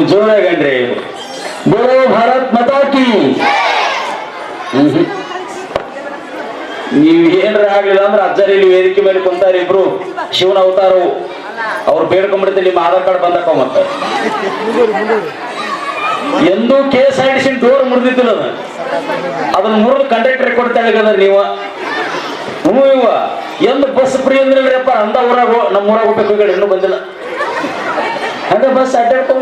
ಜೋರಾಗನ್ರಿ ಬೋಲೋ ಭಾರತ್ ಮಾತಾ ಕಿ. ನೀವ್ ಏನ್ರ ಆಗ್ಲಿಲ್ಲ ಅಂದ್ರೆ ಅಜ್ಜರಿ ಇಲ್ಲಿ ವೇದಿಕೆ ಮೇಲೆ ಕುಂತಾರ ಇಬ್ರು ಶಿವನ ಅವತಾರವು. ಅವ್ರು ಬೇಡ್ಕೊಂಡ್ಬಿಡ್ತೀನಿ ನಿಮ್ಮ ಆಧಾರ್ ಕಾರ್ಡ್ ಬಂದಕ್ಕ ಮತ್ತ ಎಂದೂ KSRTC ಡೋರ್ ಮುರಿದಿದ್ದಿಲ್ಲ ಅದನ್ನ ಮುರಿದು ಕಂಡಕ್ಟರ್ ಕೊಡ್ತಾಳೆ ನೀವು. ಹ್ಞೂ ಇವ ಎಂದು ಬಸ್ ಫ್ರೀ ಅಂದ್ರಪ್ಪ ಅಂದ ಊರಾಗ ನಮ್ಮ ಊರಾಗ ಹೋಗ್ಬೇಕು ಈ ಕಡೆ ಇನ್ನೂ ಬಂದಿಲ್ಲ. ಹಂಗ ಬಸ್ ಅಡ್ಡಾಡ್ತಾವ.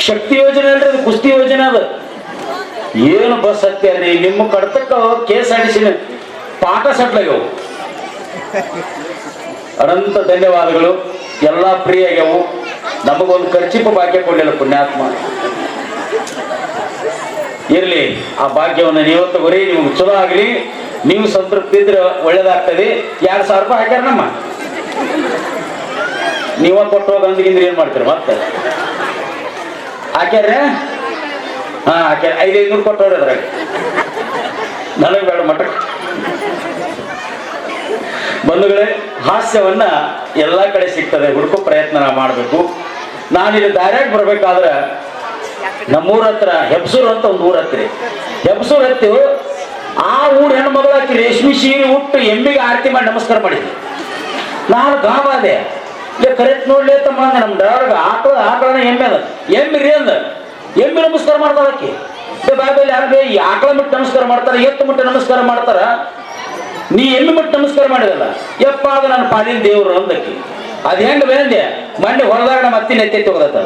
ಶಕ್ತಿ ಯೋಜನೆ ಅಲ್ರಿ ಅದು, ಕುಸ್ತಿ ಯೋಜನೆ ಅದು. ಏನು ಬಸ್ ಹತ್ತಿ ನಿಮ್ಮ ಕಡ್ತಕ್ಕ KSRTC ಪಾಠ ಸಟ್ಲಾಗ್ಯವು. ಅನಂತ ಧನ್ಯವಾದಗಳು. ಎಲ್ಲಾ ಫ್ರೀ ಆಗ್ಯಾವು. ನಮಗೊಂದು ಖರ್ಚಿಪ ಭಾಗ್ಯ ಕೊಡ್ಲಿಲ್ಲ ಪುಣ್ಯಾತ್ಮ. ಇರ್ಲಿ, ಆ ಭಾಗ್ಯವನ್ನು ನೀವತ್ತು ಬರೀ ನಿಮ್ಗೆ ಚಲೋ ಆಗ್ಲಿ, ನೀವು ಸಂತೃಪ್ತಿ ಇದ್ರೆ ಒಳ್ಳೇದಾಗ್ತದೆ. 2,000 ರೂಪಾಯಿ ಹಾಕ್ಯಾರ ನಮ್ಮ ನೀವ ಕೊಟ್ಟು ಹೋಗಂದ್ರೆ ಏನ್ ಮಾಡ್ತೀರ ಮತ್ತೆ ಹಾಕ್ಯಾರ? ಹಾ ಹಾಕ್ಯಾರ. 500 ಕೊಟ್ಟವ್ರಿ ಅದ್ರಾಗ. ನನಗೆ ಬೇಡ ಮಠ. ಬಂಧುಗಳೇ, ಹಾಸ್ಯವನ್ನ ಎಲ್ಲಾ ಕಡೆ ಸಿಗ್ತದೆ, ಹುಡುಕೋ ಪ್ರಯತ್ನ ನಾವು ಮಾಡಬೇಕು. ನಾನಿಲ್ಲಿ ದಾರ್ಯಾಗ ಬರ್ಬೇಕಾದ್ರೆ ನಮ್ಮೂರ ಹತ್ರ ಹೆಬ್ಸೂರು ಅಂತ ಒಂದು ಊರ್ ಹತ್ತಿರಿ. ಹೆಬ್ಸೂರು ಹತ್ತಿ ಆ ಊರ್ ಹೆಣ್ಮಗಳು ಹಾಕಿ ರೇಷ್ಮೆ ಸೀರೆ ಉಟ್ಟು ಎಮ್ಮಿಗೆ ಆರತಿ ಮಾಡಿ ನಮಸ್ಕಾರ ಮಾಡಿದ್ವಿ. ನಾನು ಗಾವಾದೆ ಕರೆಕ್ಟ್ ನೋಡ್ಲಿ ತಮ್ಮ ನಮ್ ಡ್ರೈವರ್ಗ ಆಕಳನ ಎಮ್ಮೆ ಅದ. ಎಮ್ಮಿರಿ ಅಂದ ಎಮ್ಮಿ ನಮಸ್ಕಾರ ಮಾಡ್ತಾರ. ಆಕಿ ಬಾಬಲ್ಲಿ ಯಾರು ಈ ಆಕಳ ಮುಟ್ಟು ನಮಸ್ಕಾರ ಮಾಡ್ತಾರ, ಎತ್ತು ಮುಟ್ಟ ನಮಸ್ಕಾರ ಮಾಡ್ತಾರ, ನೀ ಎಮ್ಮೆ ಮುಟ್ಟು ನಮಸ್ಕಾರ ಮಾಡಿದಲ್ಲ ಯಪ್ಪ ಅದು ನನ್ನ ಪಾಲಿನ ದೇವ್ರು ಅಂದಕ್ಕಿ. ಅದ್ ಹೆಂಗ ಬೇಂದೆ ಮಂಡೆ ಹೊರದಾಗ ನಮ್ಮ ಅತ್ತಿನ ಎತ್ತೆತ್ತಿ ಹೋಗತ್ತ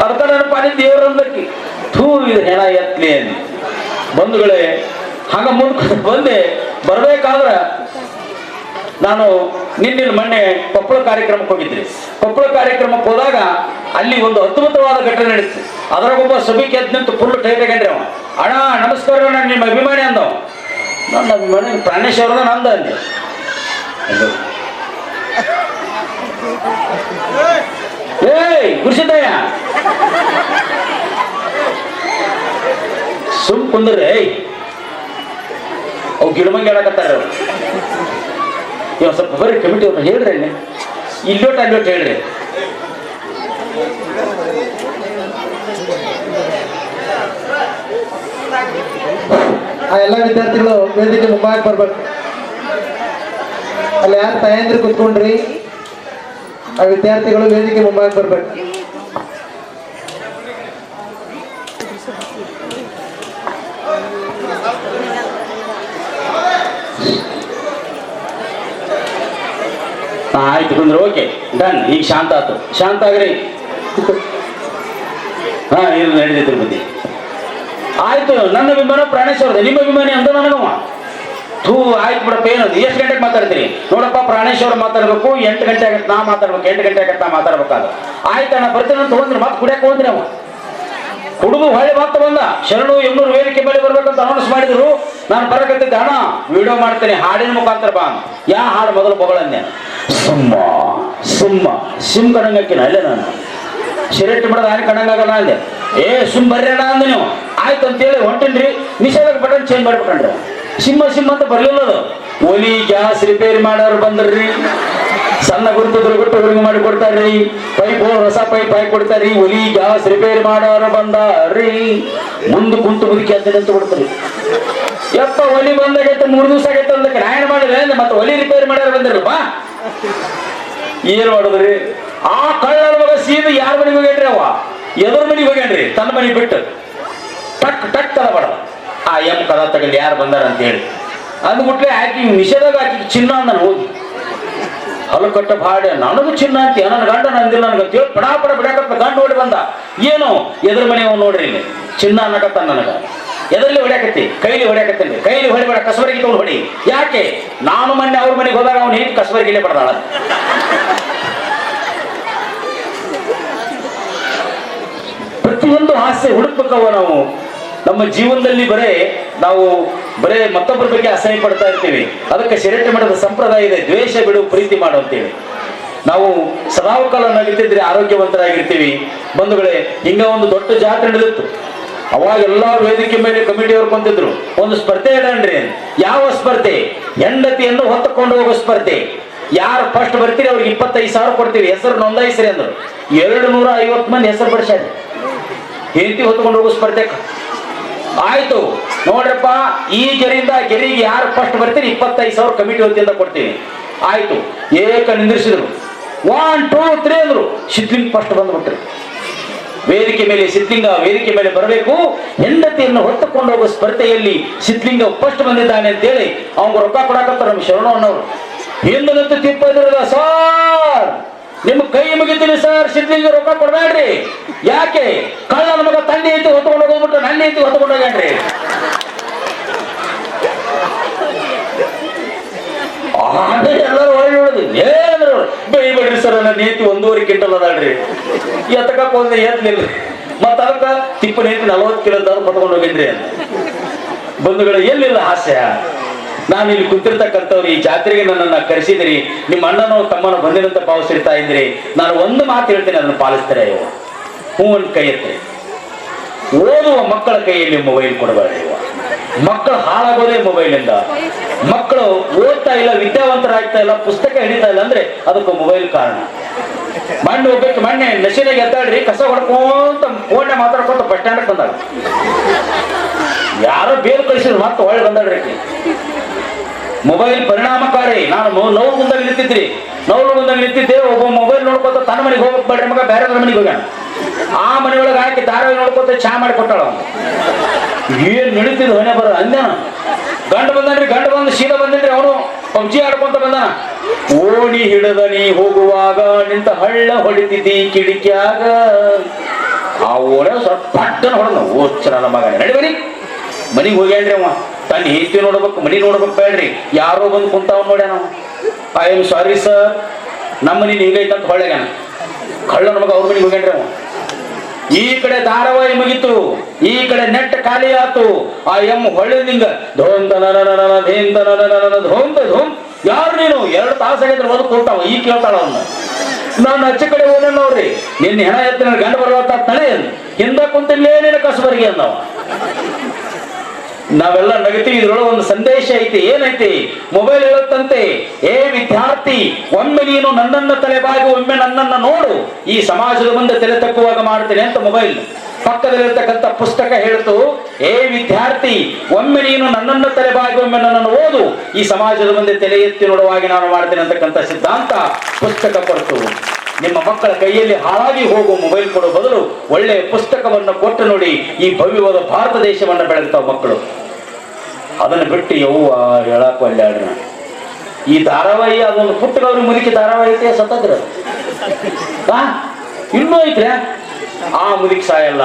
ಅದಕ್ಕ ನನ್ನ ಪಾಲಿನ ದೇವ್ರು ಅಂದಕ್ಕಿ. ಥೂ ಇದು ಹೆಣ ಎತ್ಲಿ ಅಂದಿ. ಬಂಧುಗಳೇ, ಹಂಗ ಮುಂದೆ ಬಂದೆ ಬರ್ಬೇಕಾದ್ರ ನಾನು ಮೊನ್ನೆ ಕೊಪ್ಪಳ ಕಾರ್ಯಕ್ರಮಕ್ಕೆ ಹೋಗಿದ್ರಿ. ಕೊಪ್ಪಳ ಕಾರ್ಯಕ್ರಮಕ್ಕೆ ಹೋದಾಗ ಅಲ್ಲಿ ಒಂದು ಅದ್ಭುತವಾದ ಘಟನೆ ನಡೀತು. ಅದ್ರಾಗೊಬ್ಬ ಸಭಿಕೆ ಎದ್ದು ನಿಂತು ಫುಲ್ ಟೈಟ್ ಆಗಂಡ್ರಿ ಅವ. ಅಣ್ಣ ನಮಸ್ಕಾರ, ನಾನು ನಿಮ್ಮ ಅಭಿಮಾನಿ ಅಂದವ. ನನ್ನ ಅಭಿಮಾನಿ ಪ್ರಾಣೇಶ್ ಅವ್ರದ ನಂದ ಅಂದೆ. ಏಯ್ ಗುರುಸಿದ್ದಯ್ಯ ಸುಮ್ ಕುಂದ್ರಿ. ಅವು ಗಿಡಮಂಗಿ ಹೇಳಕತ್ತಾರ. ಇವಾಗ ಸ್ವಲ್ಪ ಬರ್ರಿ ಕಮಿಟಿ ಅವ್ರನ್ನ ಹೇಳ್ರಿ, ಇಲ್ಲೋಟ ಅಲ್ಲೋಟ ಹೇಳ್ರಿ. ಆ ಎಲ್ಲ ವಿದ್ಯಾರ್ಥಿಗಳು ವೇದಿಕೆ ಮುಂಭಾಗ ಬರ್ಬೇಕು. ಅಲ್ಲಿ ಯಾರು ತಾಯಂದ್ರಿ ಕುತ್ಕೊಂಡ್ರಿ ಆ ವಿದ್ಯಾರ್ಥಿಗಳು ವೇದಿಕೆ ಮುಂಭಾಗ ಬರ್ಬೇಕು. ಆಯ್ತು ಕುಂದ್ರೆ ಓಕೆ ಡನ್. ಈಗ ಶಾಂತ ಆಯ್ತು, ಶಾಂತ ಆಗ್ರಿ. ಹಾ ಏನು ನಡೆದಿದ್ರು ಬುದ್ಧಿ ಆಯ್ತು. ನನ್ನ ಅಭಿಮಾನ ಪ್ರಾಣೇಶ್ ಅವ್ರದ್ದು, ನಿಮ್ಮ ಅಭಿಮಾನಿ ಅಂತ ನನಗವ. ಥೂ ಆಯ್ತು ಬಿಡಪ್ಪ. ಏನದು ಎಷ್ಟು ಗಂಟೆಗೆ ಮಾತಾಡ್ತೀರಿ ನೋಡಪ್ಪ? ಪ್ರಾಣೇಶ್ ಅವ್ರು ಮಾತಾಡ್ಬೇಕು, 8 ಗಂಟೆ ಆಗತ್ತೆ ನಾ ಮಾತಾಡ್ಬೇಕು, 8 ಗಂಟೆ ಆಗತ್ತೆ ನಾ ಮಾತಾಡ್ಬೇಕಾದ. ಆಯ್ತು ಅಣ್ಣ ಬರ್ತೀನಿ ಅಂತ ಹೋದ್ರೆ ಮತ್ತೆ ಕುಡಿಯಕ್ಕೆ ಹೋದ್ರಿ ಅವ. ಹುಡುಗ ಹೊಳೆ ಮಾತು ಬಂದ, ಶರಣು ಎಮ್ನೂರು ವೇದಿಕೆ ಮೇಲೆ ಬರ್ಬೇಕಂತ ಅನೌನ್ಸ್ ಮಾಡಿದ್ರು. ನಾನು ಬರಕತ್ತಿದ್ದೆ, ಅಣ್ಣ ವಿಡಿಯೋ ಮಾಡ್ತೇನೆ ಹಾಡಿನ ಮುಖಾಂತರ ಬಾ. ಯಾ ಹಾಡು ಮೊದಲು ಬಗಳನ್ನೆ ಸುಮ್ಮ ಸುಮ್ಮ ಸಿಮ್ ಕಣಂಗಕ್ಕಿನ ಅಲ್ಲೇ ನಾನು ಸಿರೆಟ್ ಬಿಡೋದು ಹಾನಿ ಕಣಂಗಾಗಲ್ಲ ಅಂದೆ. ಸುಮ್ ಬರ್ರಿ ಅಣ್ಣ ಅಂದ ನೀವು. ಆಯ್ತು ಅಂತೇಳಿ ಹೊಂಟೇನ್ರಿ. ನಿಷೇಧಕ್ಕೆ ಬಟನ್ ಚೇಂಜ್ ಮಾಡ್ಬಿಟ್ರಿ. ಸಿಮ್ಮ ಸಿಮ್ಮ ಅಂತ ಬರ್ಲಿಲ್ಲ ಅದು. ಒಲಿ ಗ್ಯಾಸ್ ರಿಪೇರಿ ಮಾಡೋರು ಬಂದ್ರಿ. ಸಣ್ಣ ಗುರುತಿದ್ರು ಗುಟ್ಟು ಹುಡುಗಿ ಮಾಡಿ ಕೊಡ್ತಾರ್ರಿ. ಪೈಪ್ ಹೊಸ ಪೈಪ್ ಹಾಕಿ ಕೊಡ್ತಾರ್ರಿ. ಒಲಿ ಗ್ಯಾಸ್ ರಿಪೇರಿ ಮಾಡೋರು ಬಂದಾರ್ರಿ. ಮುಂದೆ ಕುಂತು ಮುದುಕಿ ಅಂತ ನಿಂತು ಬಿಡ್ತಾರಿ. ಯಪ್ಪ ಒಲಿ ಬಂದಾಗೈತೆ 3 ದಿವಸ ಆಗೈತೆ ಅಂದಕ್ಕೆ ನಾ ಏನ್ ಮಾಡಿದ್ರೆ ಮತ್ತೆ ಒಲಿ ರಿಪೇರಿ ಮಾಡೋರು ಬಂದಿರಪ್ಪ. ಏನ್ ಮಾಡುದ್ರಿ? ಆ ಕಳ್ಳರ ಮಗ ಸೀದ ಯಾರ ಮನೆಗೆ ಹೋಗ್ಯಾನ್ರಿ? ಅವ ಎದುರು ಮನೆಗೆ ಹೋಗ್ಯಾನ್ರಿ, ತನ್ನ ಮನೆಗೆ ಬಿಟ್ಟು. ಟಕ್ ಟಕ್ ಕದ ಬಡ ಆ ಕದ ತಗಲಿ ಯಾರು ಬಂದಾರ ಅಂತ ಹೇಳಿ ಅಂದ್ಬಿಟ್ರೆ ಆಕಿ ನಿಷೇಧಾಗ ಆಕಿ ಚಿನ್ನ ಅಂದನು. ಹೋಗಿ ಹಲಕಟ್ಟ ಭಾಡೆ ನನಗೂ ಚಿನ್ನ ಅಂತ ನನ್ನ ಗಂಡ ನಂದಿಲ್ಲ ನನಗೆ ಪಡಾಪಡ ಬಿಡಕತ್ತ ಗಂಡ ಓಡಿ ಬಂದ. ಏನು ಎದುರು ಮನೆ ನೋಡ್ರಿ ಇಲ್ಲಿ ಚಿನ್ನ ಅನ್ನಕತ್ತ ನನಗ. ಎದರಲ್ಲಿ ಹೊಡ್ಯಾಕತ್ತಿ? ಕೈಲಿ ಹೊಡ್ಯಾಕತ್ತೇನ್ರಿ. ಕೈಲಿ ಹೊಡಿಬೇಡ, ಕಸಬರಿಗೆ ತಗೊಂಡು ಹೊಡಿ. ಯಾಕೆ? ನಾನು ಮೊನ್ನೆ ಅವ್ರ ಮನೆಗೆ ಹೋದಾಗ ಅವ್ನು ಹೇಗೆ ಕಸಬರಿಗಿಲ್ಲೇ ಪಡೆದಾಳ. ಪ್ರತಿಯೊಂದು ಹಾಸ್ಯ ಹುಡುಕ್ಬೇಕವ ನಾವು ನಮ್ಮ ಜೀವನದಲ್ಲಿ. ನಾವು ಬರೇ ಮತ್ತೊಬ್ಬರ ಬಗ್ಗೆ ಅಸಹ್ಯ ಪಡ್ತಾ ಇರ್ತೀವಿ. ಅದಕ್ಕೆ ಶೆರಟೆ ಮಠದ ಸಂಪ್ರದಾಯ ಇದೆ, ದ್ವೇಷ ಬಿಡು ಪ್ರೀತಿ ಮಾಡು ಅಂತೇಳಿ. ನಾವು ಸದಾಕಾಲ ನಗಿತಿದ್ರೆ ಆರೋಗ್ಯವಂತರಾಗಿರ್ತೀವಿ. ಬಂಧುಗಳೇ, ಹಿಂಗ ಒಂದು ದೊಡ್ಡ ಜಾತ್ರೆ ನಡೆದಿತ್ತು. ಅವಾಗ ಎಲ್ಲಾ ವೇದಿಕೆ ಮೇಲೆ ಕಮಿಟಿಯವರು ಕುಂತಿದ್ರು. ಒಂದು ಸ್ಪರ್ಧೆ ಇಡನ್ರಿ. ಯಾವ ಸ್ಪರ್ಧೆ? ಹೆಂಡತಿಯನ್ನು ಹೊತ್ತುಕೊಂಡು ಹೋಗೋ ಸ್ಪರ್ಧೆ. ಯಾರು ಫಸ್ಟ್ ಬರ್ತೀರಿ ಅವ್ರಿಗೆ 25,000 ಕೊಡ್ತೀವಿ, ಹೆಸರು ನೋಂದಾಯಿಸ್ರಿ ಅಂದ್ರು. 250 ಮಂದಿ ಹೆಸರು ಪಡಿಸ್ಯಾರ ಹೆಂಡತಿ ಹೊತ್ಕೊಂಡು ಹೋಗೋ ಸ್ಪರ್ಧೆಕ. ಆಯ್ತು ನೋಡ್ರಪ್ಪ, ಈ ಗೆರೆಯಿಂದ ಗೆರೆಗೆ ಯಾರು ಫಸ್ಟ್ ಬರ್ತೀರಿ 25,000 ಕಮಿಟಿ ವತಿಯಿಂದ ಕೊಡ್ತೀನಿ. ಆಯ್ತು ಏಕ ನಿಂದಿರಿಸಿದ್ರು. 1 2 3 ಅಂದ್ರು. ಸಿದ್ಲಿಂಗ್ ಫಸ್ಟ್ ಬಂದ್ಬಿಟ್ರಿ. ವೇದಿಕೆ ಮೇಲೆ ಸಿದ್ಲಿಂಗ ವೇದಿಕೆ ಮೇಲೆ ಬರಬೇಕು, ಹೆಂಡತಿಯನ್ನು ಹೊತ್ತುಕೊಂಡು ಹೋಗುವ ಸ್ಪರ್ಧೆಯಲ್ಲಿ ಸಿದ್ಲಿಂಗ ಫಸ್ಟ್ ಬಂದಿದ್ದಾನೆ ಅಂತೇಳಿ ಅವ್ಗ ರೊಕ್ಕ ಕೊಡಕತ್ತಾರ ನಮ್ಮ ಶರಣಣ್ಣವ್ರು. ಹಿಂದನಂತೂ ತಿಪ್ಪದಿರದ, ಸಾರ್ ನಿಮ್ಮ ಕೈ ಮುಗಿತೀನಿ ಸರ್, ಸಿದ್ಲಿಂಗ ರೊಕ್ಕ ಕೊಡ್ಬೇಡ್ರಿ. ಯಾಕೆ? ಕಳ್ಳ ನಮಗ ತಂದೆ ಐತಿ ಹೊತ್ಕೊಂಡು ಹೋಗ್ಬಿಟ್ರೆ ನನ್ನ ಐತಿ ಹೊತ್ಕೊಂಡು ಹೋಗ್ಯಾನ್ರಿ. ಎಲ್ಲರೂ ಹೊಳ್ಳಿ ನೋಡಿದ್ವಿ, ಏನಾದ್ರು ಬೈಬೇಡ್ರಿ ಸರ್, ನನ್ನ ನೇತಿ 1.5 ಕ್ವಿಂಟಲ್ ಅದಾಳ್ರಿ, ಎತ್ತಕಕ್ಕೆ ಒಂದು ಎತ್ತಲಿಲ್ಲ. ಮತ್ತ ಅದಕ್ಕ ತಿಪ್ಪ ನೇತಿ 40 ಕಿಲೋ ಹೊತ್ಕೊಂಡು ಹೋಗಿದ್ರಿ ಅಂತ. ಬಂಧುಗಳು, ಎಲ್ಲಿಲ್ಲ ಹಾಸ್ಯ? ನಾನು ಇಲ್ಲಿ ಕುಂತಿರ್ತಕ್ಕಂಥವ್ರು ಈ ಜಾತ್ರೆಗೆ ನನ್ನನ್ನು ಕರೆಸಿದಿರಿ, ನಿಮ್ಮ ಅಣ್ಣನೋ ತಮ್ಮನೋ ಬಂದಿರಂತ ಭಾವಿಸಿರ್ತಾ ಇದ್ರಿ. ನಾನು ಒಂದು ಮಾತು ಹೇಳ್ತೇನೆ, ಅದನ್ನು ಪಾಲಿಸ್ತಾರೆ. ಹೂ ಒಂದು ಕೈ ಎತ್ತಿ. ಓದುವ ಮಕ್ಕಳ ಕೈಯಲ್ಲಿ ಮೊಬೈಲ್ ಕೊಡಬೇಡಿ. ಮಕ್ಕಳು ಹಾಳಾಗೋದೇ ಮೊಬೈಲಿಂದ. ಮಕ್ಕಳು ಓದ್ತಾ ಇಲ್ಲ, ವಿದ್ಯಾವಂತರಾಗ್ತಾ ಇಲ್ಲ, ಪುಸ್ತಕ ಹಿಡಿತಾ ಇಲ್ಲ ಅಂದ್ರೆ ಅದಕ್ಕೆ ಮೊಬೈಲ್ ಕಾರಣ. ಮೊನ್ನೆ ನಶೆನಾಗ ಎದ್ದಾಡ್ರಿ, ಕಸ ಹೊಡ್ಕೊಂತ ಫೋನ್ನೇ ಮಾತಾಡ್ಕೊಂತ ಬಸ್ ಸ್ಟ್ಯಾಂಡ್ ಬಂದಾಗ ಯಾರೋ ಬೇರು ಕಳಿಸಿದ್ರು, ಮತ್ತೆ ಒಳ್ಳೆ ಬಂದಾಡ್ರಿ. ಮೊಬೈಲ್ ಪರಿಣಾಮಕಾರಿ. ನಾನು ನೋವು ಮುಂದಾಗ ನಿಂತಿದ್ರಿ, ನಿಂತಿದ್ದೆ. ಒಬ್ಬ ಮೊಬೈಲ್ ನೋಡ್ಕೊತ ತನ್ನ ಮನೆಗೆ ಹೋಗಕ್ ಬೇಡ್ರಿ ಮಗ, ಬೇರೆ ಮನೆಗೆ ಹೋಗ್ಯಾನ. ಆ ಮನೆಯೊಳಗೆ ಹಾಕಿ ಧಾರಾವಾಹಿ ನೋಡ್ಕೊತ ಚಾ ಮಾಡಿ ಕೊಟ್ಟಾಳ. ಏನ್ ನಡೀತಿದ್ ಹೊಣೆ ಬರ ಅಂದ್ಯಾನ. ಗಂಡ ಬಂದನ್ರಿ, ಗಂಡ ಬಂದು ಸೀದಾ ಬಂದನ್ರಿ. ಅವನು ಪಬ್ಜಿ ಆಡ್ಕೊಂತ ಬಂದಾನ. ಓಣಿ ಹಿಡದ ನೀ ಹೋಗುವಾಗ ನಿಂತ ಹಳ್ಳ ಹೊಡಿತಿದ್ದಿ ಕಿಡಿಕ್ಯಾಗ. ಆ ಓಣೆ ಸ್ವಲ್ಪ ಪಟ್ಟನ ಹೊಡೆದ. ಓಚ್ಚನ ಮಗ ನಡಿ ಬರೀ ಮನಿಗೆ ಹೋಗ್ಯಾನ್ರಿ. ಅವ ತನ್ನ ಹೆಂಡತಿ ನೋಡ್ಬೇಕು, ಮನಿ ನೋಡ್ಬೇಕು ಬೇಡ್ರಿ. ಯಾರೋ ಬಂದು ಕುಂತಾವ್ ನೋಡ್ಯಾನ. ಐ ಆಮ್ ಸಾರಿ ಸರ್, ನಮ್ಮ ಮನಿ ಹಿಂಗೈತಂತ ಹೊಳ್ಳ್ಯಾನ. ಕಳ್ಳ ನಮಗ ಅವ್ರ ಮನಿಗೆ ಹೋಗ್ಯಾನ್ರಿ. ಅವ ಈ ಕಡೆ ಧಾರಾವಾಹಿ ಮುಗಿತು, ಈ ಕಡೆ ನೆಟ್ ಖಾಲಿ ಆತು. ಆ ಎಮ್ ಹೊಳ್ಳಿ ನಿಂಗ ಧೋಂತ ಧೋಂತ ಧೋಮ್. ಯಾರು ನೀನು? 2 ತಾಸಾಗಿದ್ರೆ ಬಂದು ಕೂತಾವ. ಈ ಕೇಳ್ತಾಳ ಅವನ್ನ. ನಾನು ಅಚ್ಚ ಕಡೆ ಹೋದ ನೋಡ್ರಿ, ನಿನ್ನ ಹೆಣ ಎತ್ತ ಗಂಡ ಬರುವಂತ ತಲೆ ಹಿಂದ ಕುಂತಿಲ್ಲೇ ನಿನ್ನ ಕಸಬರಿಗೆ ಅಂದವ. ನಾವೆಲ್ಲ ನಗತೀವಿ. ಇದ್ರೊಳಗೆ ಒಂದು ಸಂದೇಶ ಐತಿ. ಏನೈತಿ? ಮೊಬೈಲ್ ಹೇಳುತ್ತಂತೆ, ಏ ವಿದ್ಯಾರ್ಥಿ, ಒಮ್ಮೆ ನೀನು ನನ್ನನ್ನ ತಲೆಬಾಗಿ ಒಮ್ಮೆ ನನ್ನನ್ನ ನೋಡು, ಈ ಸಮಾಜದ ಮುಂದೆ ತಲೆ ತಕ್ಕುವಾಗ ಮಾಡ್ತೇನೆ ಅಂತ ಮೊಬೈಲ್. ಪಕ್ಕದಲ್ಲಿರ್ತಕ್ಕಂಥ ಪುಸ್ತಕ ಹೇಳ್ತು, ಏ ವಿದ್ಯಾರ್ಥಿ, ಒಮ್ಮೆ ನೀನು ನನ್ನನ್ನ ತಲೆಬಾಗಿ ಒಮ್ಮೆ ನನ್ನನ್ನು ಓದು, ಈ ಸಮಾಜದ ಮುಂದೆ ತಲೆ ಎತ್ತಿ ನೋಡುವಾಗಿ ನಾನು ಮಾಡ್ತೇನೆ ಅಂತಕ್ಕಂಥ ಸಿದ್ಧಾಂತ ಪುಸ್ತಕ ಕೊಡ್ತು. ನಿಮ್ಮ ಮಕ್ಕಳ ಕೈಯಲ್ಲಿ ಹಾಳಾಗಿ ಹೋಗುವ ಮೊಬೈಲ್ ಕೊಡೋ ಬದಲು ಒಳ್ಳೆಯ ಪುಸ್ತಕವನ್ನು ಕೊಟ್ಟು ನೋಡಿ, ಈ ಭವ್ಯವಾದ ಭಾರತ ದೇಶವನ್ನು ಬೆಳೆತಾವ ಮಕ್ಕಳು. ಅದನ್ನು ಬಿಟ್ಟು ಯವ್ವ ಹೇಳಕ್ ಒಳ್ಳೆಯಾಡ್ರಿ. ಈ ಧಾರಾವಾಹಿ ಅದೊಂದು ಪುಟ್ಟಗವ್ರಿ ಮುದುಕಿ ಧಾರಾವಾಹಿ ಐತೆ, ಸತ್ತದ್ರ ಇನ್ನೂ ಐತ್ರಿ. ಆ ಮುದುಕಿ ಸಾಯಲ್ಲ.